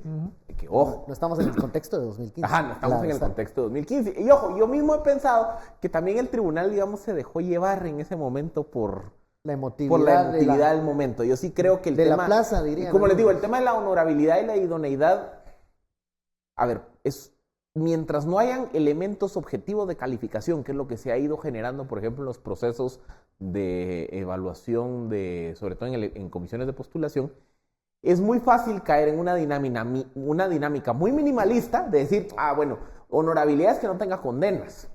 Que, ojo. No estamos en el contexto de 2015. Ajá, no estamos en el contexto de 2015. Y ojo, yo mismo he pensado que también el tribunal, digamos, se dejó llevar en ese momento por la emotividad, del momento. Yo sí creo que el de tema... la plaza, diría. Como les digo, el tema de la honorabilidad y la idoneidad, a ver, es... Mientras no hayan elementos objetivos de calificación, que es lo que se ha ido generando, por ejemplo, en los procesos de evaluación, sobre todo en comisiones de postulación, es muy fácil caer en una dinámica muy minimalista de decir, bueno, honorabilidad es que no tenga condenas.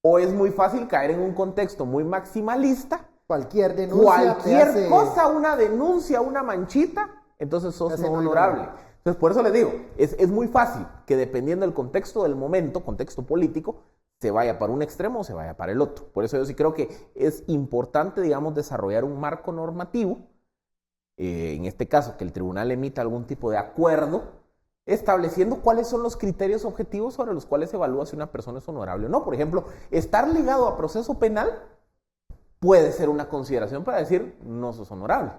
O es muy fácil caer en un contexto muy maximalista. Cualquier denuncia. Cualquier cosa, una denuncia, una manchita, entonces sos no honorable. Entonces, por eso les digo, es muy fácil que dependiendo del contexto del momento, contexto político, se vaya para un extremo o se vaya para el otro. Por eso yo sí creo que es importante, digamos, desarrollar un marco normativo, en este caso, que el tribunal emita algún tipo de acuerdo, estableciendo cuáles son los criterios objetivos sobre los cuales se evalúa si una persona es honorable o no. Por ejemplo, estar ligado a proceso penal puede ser una consideración para decir, no sos honorable,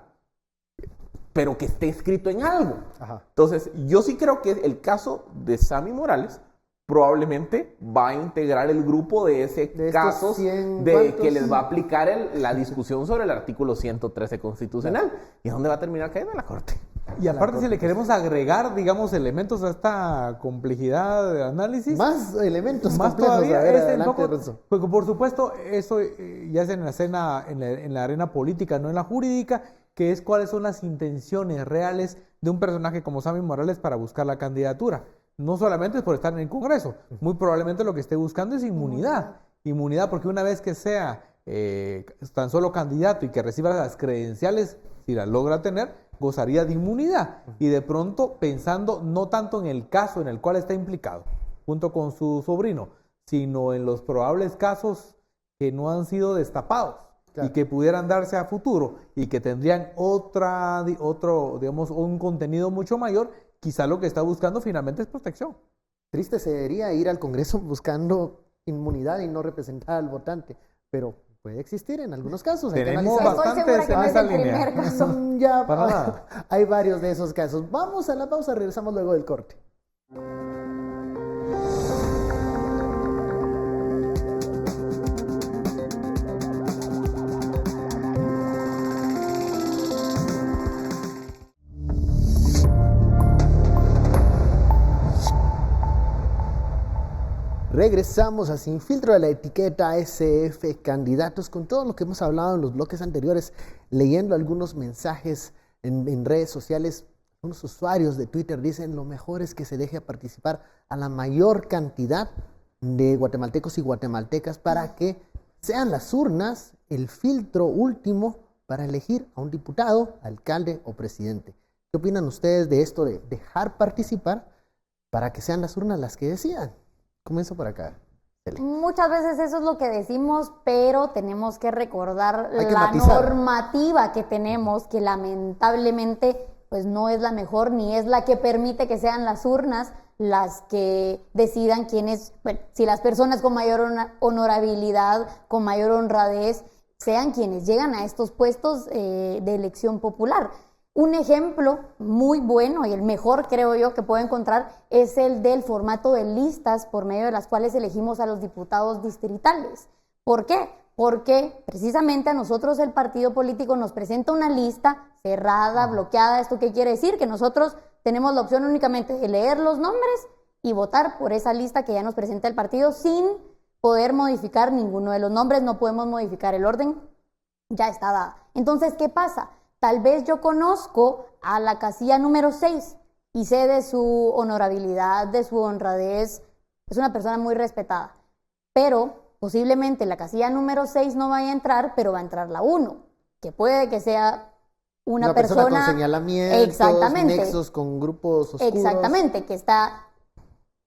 pero que esté escrito en algo. Ajá. Entonces, yo sí creo que el caso de Sammy Morales probablemente va a integrar el grupo de casos de que les va a aplicar la discusión sobre el artículo 113 constitucional. ¿Y dónde va a terminar cayendo? En la Corte. Y aparte, si le queremos agregar, digamos, elementos a esta complejidad de análisis. Más elementos más complejos. Todavía, a ver, es adelante, porque por supuesto, eso ya es en la escena, en la arena política, no en la jurídica, que es cuáles son las intenciones reales de un personaje como Sammy Morales para buscar la candidatura. No solamente es por estar en el Congreso, muy probablemente lo que esté buscando es inmunidad. Inmunidad porque una vez que sea tan solo candidato y que reciba las credenciales, si las logra tener, gozaría de inmunidad. Y de pronto pensando no tanto en el caso en el cual está implicado, junto con su sobrino, sino en los probables casos que no han sido destapados. Claro. Y que pudieran darse a futuro y que tendrían digamos, un contenido mucho mayor, quizá lo que está buscando finalmente es protección. Triste sería ir al Congreso buscando inmunidad y no representar al votante, pero puede existir en algunos casos. Tenemos bastantes en esa línea. Ya hay varios de esos casos. Vamos a la pausa, regresamos luego del corte. Regresamos a Sin Filtro de la etiqueta SF Candidatos con todo lo que hemos hablado en los bloques anteriores, leyendo algunos mensajes en redes sociales. Unos usuarios de Twitter dicen lo mejor es que se deje participar a la mayor cantidad de guatemaltecos y guatemaltecas para que sean las urnas el filtro último para elegir a un diputado, alcalde o presidente. ¿Qué opinan ustedes de esto de dejar participar para que sean las urnas las que decidan? Comienzo por acá. Muchas veces eso es lo que decimos, pero tenemos que recordar la normativa que tenemos, que lamentablemente pues no es la mejor ni es la que permite que sean las urnas las que decidan quiénes, bueno, si las personas con mayor honorabilidad, con mayor honradez, sean quienes llegan a estos puestos de elección popular. Un ejemplo muy bueno y el mejor, creo yo, que puedo encontrar es el del formato de listas por medio de las cuales elegimos a los diputados distritales. ¿Por qué? Porque precisamente a nosotros el partido político nos presenta una lista cerrada, bloqueada. ¿Esto qué quiere decir? Que nosotros tenemos la opción únicamente de leer los nombres y votar por esa lista que ya nos presenta el partido sin poder modificar ninguno de los nombres, no podemos modificar el orden, ya está dada. Entonces, ¿qué pasa? Tal vez yo conozco a la casilla número 6 y sé de su honorabilidad, de su honradez, es una persona muy respetada, pero posiblemente la casilla número 6 no vaya a entrar, pero va a entrar la 1, que puede que sea una persona con señalamientos, exactamente, nexos con grupos oscuros. Exactamente, que está...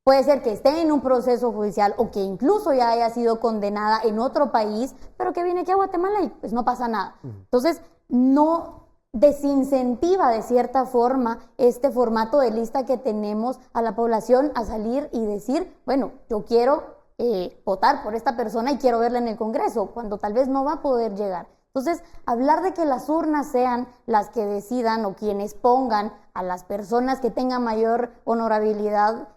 Puede ser que esté en un proceso judicial o que incluso ya haya sido condenada en otro país, pero que viene aquí a Guatemala y pues no pasa nada. Entonces, no desincentiva de cierta forma este formato de lista que tenemos a la población a salir y decir, bueno, yo quiero votar por esta persona y quiero verla en el Congreso, cuando tal vez no va a poder llegar. Entonces, hablar de que las urnas sean las que decidan o quienes pongan a las personas que tengan mayor honorabilidad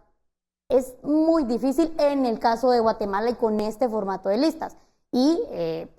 es muy difícil en el caso de Guatemala y con este formato de listas. Y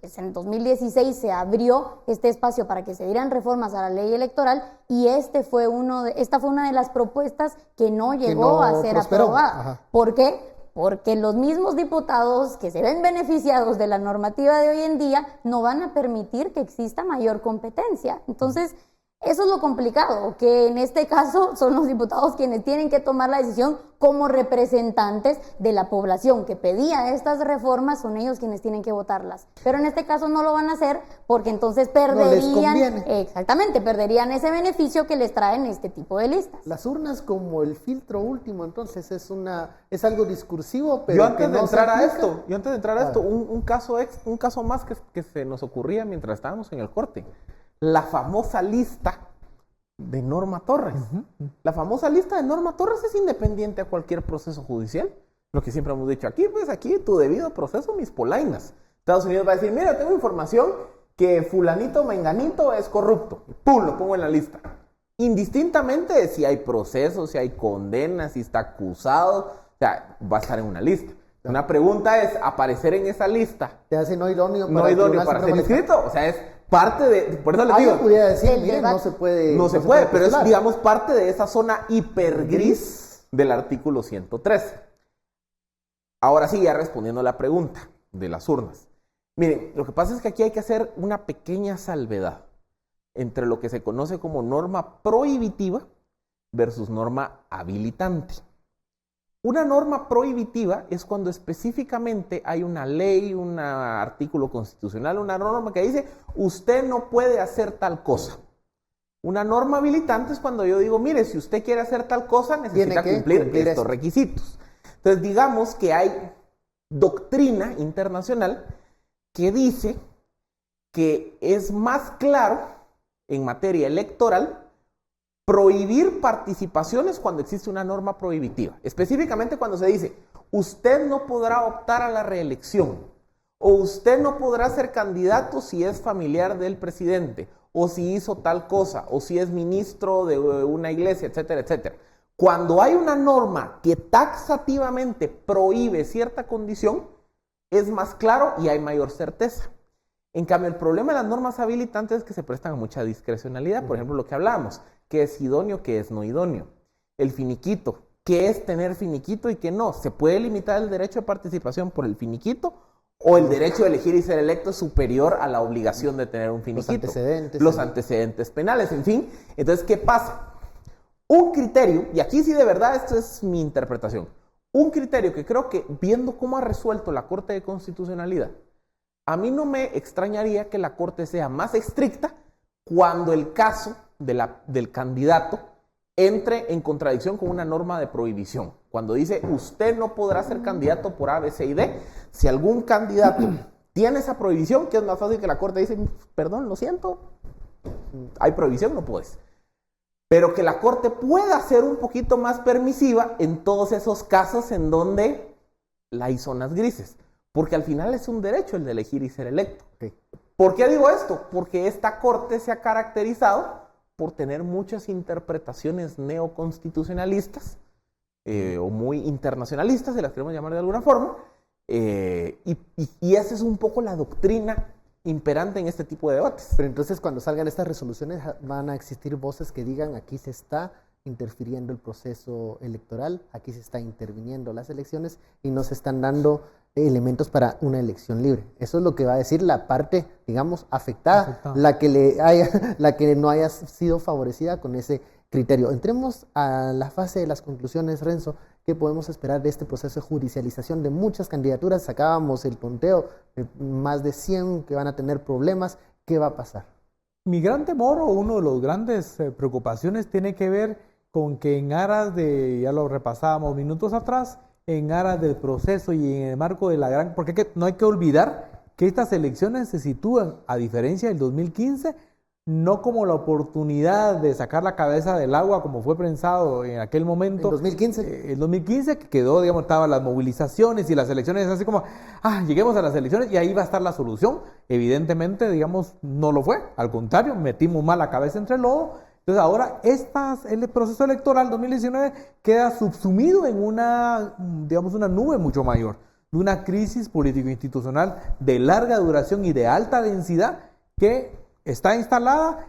pues en 2016 se abrió este espacio para que se dieran reformas a la ley electoral y esta fue una de las propuestas que no llegó a ser aprobada. Ajá. ¿Por qué? Porque los mismos diputados que se ven beneficiados de la normativa de hoy en día no van a permitir que exista mayor competencia. Entonces, eso es lo complicado, que en este caso son los diputados quienes tienen que tomar la decisión como representantes de la población que pedía estas reformas, son ellos quienes tienen que votarlas. Pero en este caso no lo van a hacer porque entonces perderían, exactamente, perderían ese beneficio que les traen este tipo de listas. Las urnas como el filtro último, entonces es algo discursivo, pero yo antes que de no entrar a se esto, un caso más que se nos ocurría mientras estábamos en el corte. La famosa lista de Norma Torres. La famosa lista de Norma Torres es independiente a cualquier proceso judicial. Lo que siempre hemos dicho aquí, pues aquí tu debido proceso, mis polainas. Estados Unidos va a decir, mira, tengo información que fulanito menganito es corrupto. ¡Pum! Lo pongo en la lista. Indistintamente de si hay procesos, si hay condenas, si está acusado, o sea, va a estar en una lista. Una pregunta es, ¿aparecer en esa lista? Te hace no idóneo para ser inscrito. O sea, es parte de... Por eso les digo... pudiera decir, miren, no se puede... No se puede, pero es, digamos, parte de esa zona hipergris del artículo 113. Ahora sí, ya respondiendo a la pregunta de las urnas. Miren, lo que pasa es que aquí hay que hacer una pequeña salvedad entre lo que se conoce como norma prohibitiva versus norma habilitante. Una norma prohibitiva es cuando específicamente hay una ley, un artículo constitucional, una norma que dice, usted no puede hacer tal cosa. Una norma habilitante es cuando yo digo, mire, si usted quiere hacer tal cosa, necesita cumplir estos requisitos. Entonces, digamos que hay doctrina internacional que dice que es más claro en materia electoral prohibir participaciones cuando existe una norma prohibitiva. Específicamente cuando se dice, usted no podrá optar a la reelección, o usted no podrá ser candidato si es familiar del presidente, o si hizo tal cosa, o si es ministro de una iglesia, etcétera, etcétera. Cuando hay una norma que taxativamente prohíbe cierta condición, es más claro y hay mayor certeza. En cambio, el problema de las normas habilitantes es que se prestan a mucha discrecionalidad. Por ejemplo, lo que hablábamos, qué es idóneo, qué es no idóneo. El finiquito, qué es tener finiquito y qué no. ¿Se puede limitar el derecho de participación por el finiquito? ¿O el derecho de elegir y ser electo es superior a la obligación de tener un finiquito? Los antecedentes penales, en fin. Entonces, ¿qué pasa? Un criterio, y aquí sí de verdad esto es mi interpretación, un criterio que creo que viendo cómo ha resuelto la Corte de Constitucionalidad, a mí no me extrañaría que la Corte sea más estricta cuando el caso del candidato entre en contradicción con una norma de prohibición. Cuando dice, usted no podrá ser candidato por A, B, C y D, si algún candidato tiene esa prohibición, que es más fácil que la Corte dice, perdón, lo siento, hay prohibición, no puedes. Pero que la Corte pueda ser un poquito más permisiva en todos esos casos en donde hay zonas grises. Porque al final es un derecho el de elegir y ser electo. Sí. ¿Por qué digo esto? Porque esta Corte se ha caracterizado por tener muchas interpretaciones neoconstitucionalistas o muy internacionalistas, se las queremos llamar de alguna forma, Y esa es un poco la doctrina imperante en este tipo de debates. Pero entonces cuando salgan estas resoluciones van a existir voces que digan aquí se está interfiriendo el proceso electoral, aquí se está interviniendo las elecciones y no se están dando elementos para una elección libre. Eso es lo que va a decir la parte, digamos, afectada. La que no haya sido favorecida con ese criterio. Entremos a la fase de las conclusiones, Renzo. ¿Qué podemos esperar de este proceso de judicialización de muchas candidaturas? Sacábamos el conteo de más de 100 que van a tener problemas. ¿Qué va a pasar? Mi gran temor o uno de los grandes preocupaciones tiene que ver con que en aras de, ya lo repasábamos minutos atrás, en aras del proceso y en el marco de la gran... Porque no hay que olvidar que estas elecciones se sitúan, a diferencia del 2015, no como la oportunidad de sacar la cabeza del agua como fue pensado en aquel momento. ¿En 2015? El 2015 que quedó, digamos, estaban las movilizaciones y las elecciones, así como, lleguemos a las elecciones y ahí va a estar la solución. Evidentemente, digamos, no lo fue. Al contrario, metimos mal la cabeza entre el lodo. Entonces ahora el proceso electoral 2019 queda subsumido en una nube mucho mayor, de una crisis político-institucional de larga duración y de alta densidad que está instalada,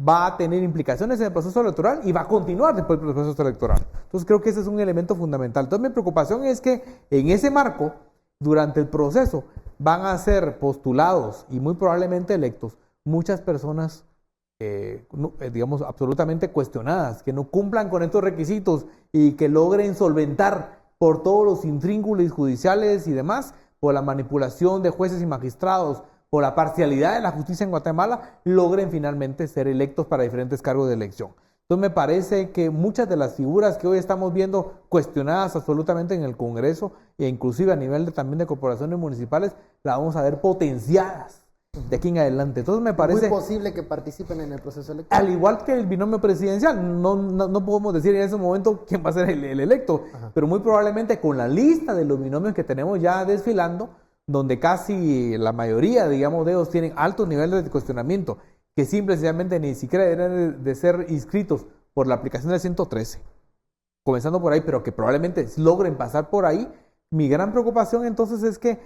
va a tener implicaciones en el proceso electoral y va a continuar después del proceso electoral. Entonces creo que ese es un elemento fundamental. Entonces mi preocupación es que en ese marco, durante el proceso, van a ser postulados y muy probablemente electos muchas personas digamos, absolutamente cuestionadas, que no cumplan con estos requisitos y que logren solventar por todos los intríngulis judiciales y demás, por la manipulación de jueces y magistrados, por la parcialidad de la justicia en Guatemala, logren finalmente ser electos para diferentes cargos de elección. Entonces me parece que muchas de las figuras que hoy estamos viendo cuestionadas absolutamente en el Congreso e inclusive a nivel también de corporaciones municipales, las vamos a ver potenciadas de aquí en adelante. Entonces me parece... muy posible que participen en el proceso electoral. Al igual que el binomio presidencial, no podemos decir en ese momento quién va a ser el electo, pero muy probablemente con la lista de los binomios que tenemos ya desfilando, donde casi la mayoría, digamos, de ellos tienen altos niveles de cuestionamiento, que simplemente ni siquiera deberían de ser inscritos por la aplicación del 113, comenzando por ahí, pero que probablemente logren pasar por ahí. Mi gran preocupación entonces es que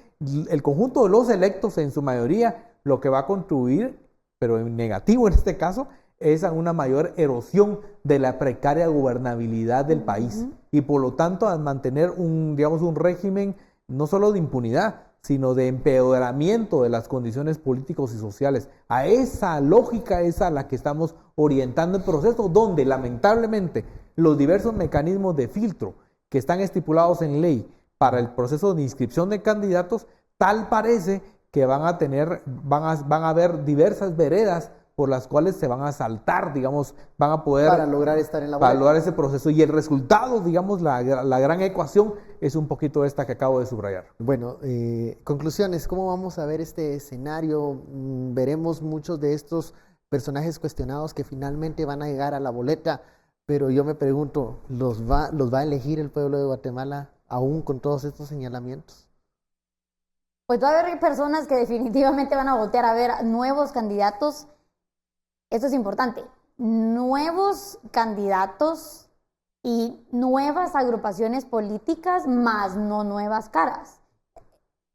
el conjunto de los electos en su mayoría lo que va a contribuir, pero en negativo en este caso, es a una mayor erosión de la precaria gobernabilidad del país y por lo tanto a mantener un régimen no solo de impunidad, sino de empeoramiento de las condiciones políticos y sociales. A esa lógica es a la que estamos orientando el proceso, donde lamentablemente los diversos mecanismos de filtro que están estipulados en ley para el proceso de inscripción de candidatos, tal parece que van a haber diversas veredas por las cuales se van a saltar, digamos, van a poder... para lograr estar en la boleta. Para lograr ese proceso. Y el resultado, digamos, la gran ecuación es un poquito esta que acabo de subrayar. Bueno, conclusiones, ¿cómo vamos a ver este escenario? Veremos muchos de estos personajes cuestionados que finalmente van a llegar a la boleta, pero yo me pregunto, ¿los va a elegir el pueblo de Guatemala aún con todos estos señalamientos? Pues va a haber personas que definitivamente van a voltear a ver nuevos candidatos. Esto es importante. Nuevos candidatos y nuevas agrupaciones políticas, más no nuevas caras.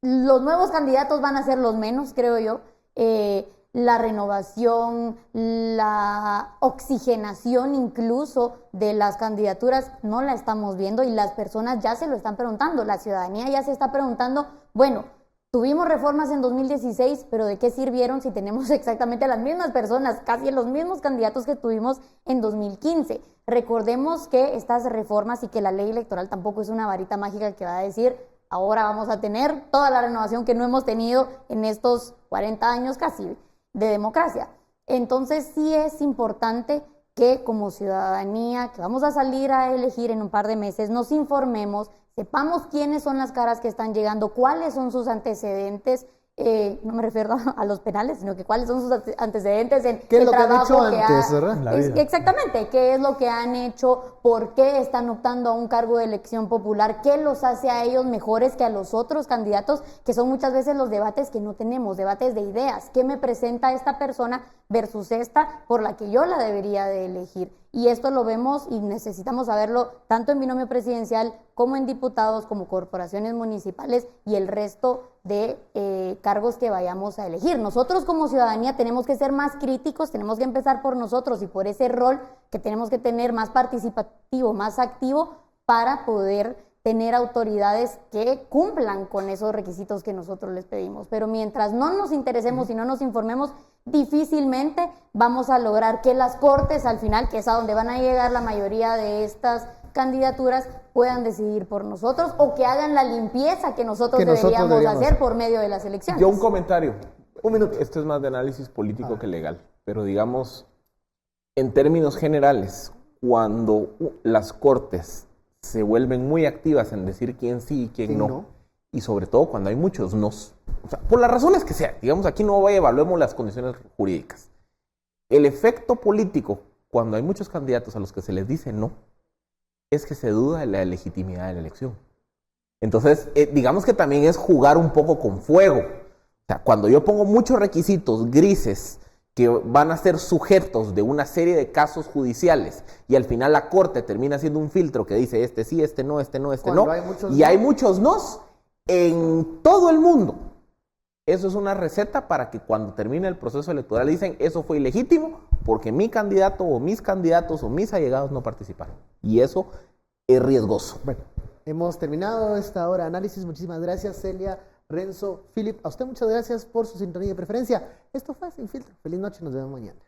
Los nuevos candidatos van a ser los menos, creo yo. La renovación, la oxigenación incluso de las candidaturas no la estamos viendo y las personas ya se lo están preguntando. La ciudadanía ya se está preguntando, bueno, tuvimos reformas en 2016, pero ¿de qué sirvieron si tenemos exactamente las mismas personas, casi los mismos candidatos que tuvimos en 2015? Recordemos que estas reformas y que la ley electoral tampoco es una varita mágica que va a decir ahora vamos a tener toda la renovación que no hemos tenido en estos 40 años casi de democracia. Entonces sí es importante que como ciudadanía que vamos a salir a elegir en un par de meses nos informemos, sepamos quiénes son las caras que están llegando, cuáles son sus antecedentes, no me refiero a los penales, sino que cuáles son sus antecedentes en ¿qué es el lo que han hecho trabajo antes, verdad? Exactamente, qué es lo que han hecho, por qué están optando a un cargo de elección popular, qué los hace a ellos mejores que a los otros candidatos, que son muchas veces los debates que no tenemos, debates de ideas, qué me presenta esta persona versus esta por la que yo la debería de elegir. Y esto lo vemos y necesitamos saberlo tanto en binomio presidencial como en diputados, como corporaciones municipales y el resto de cargos que vayamos a elegir. Nosotros como ciudadanía tenemos que ser más críticos, tenemos que empezar por nosotros y por ese rol que tenemos que tener más participativo, más activo para poder tener autoridades que cumplan con esos requisitos que nosotros les pedimos. Pero mientras no nos interesemos y no nos informemos, difícilmente vamos a lograr que las Cortes al final, que es a donde van a llegar la mayoría de estas candidaturas, puedan decidir por nosotros o que hagan la limpieza que nosotros deberíamos hacer por medio de las elecciones. Yo un comentario. Un minuto. Esto es más de análisis político que legal. Pero digamos, en términos generales, cuando las Cortes se vuelven muy activas en decir quién sí y quién no, y sobre todo cuando hay muchos nos, o sea, por las razones que sean, digamos, aquí no evaluemos las condiciones jurídicas. El efecto político, cuando hay muchos candidatos a los que se les dice no, es que se duda de la legitimidad de la elección. Entonces, digamos que también es jugar un poco con fuego. O sea, cuando yo pongo muchos requisitos grises que van a ser sujetos de una serie de casos judiciales y al final la Corte termina haciendo un filtro que dice este sí, este no, este no, este no, y hay muchos nos en todo el mundo. Eso es una receta para que cuando termine el proceso electoral dicen eso fue ilegítimo porque mi candidato o mis candidatos o mis allegados no participaron. Y eso es riesgoso. Bueno, hemos terminado esta hora de análisis. Muchísimas gracias, Celia, Renzo, Philip. A usted muchas gracias por su sintonía y preferencia. Esto fue Sin Filtro. Feliz noche, nos vemos mañana.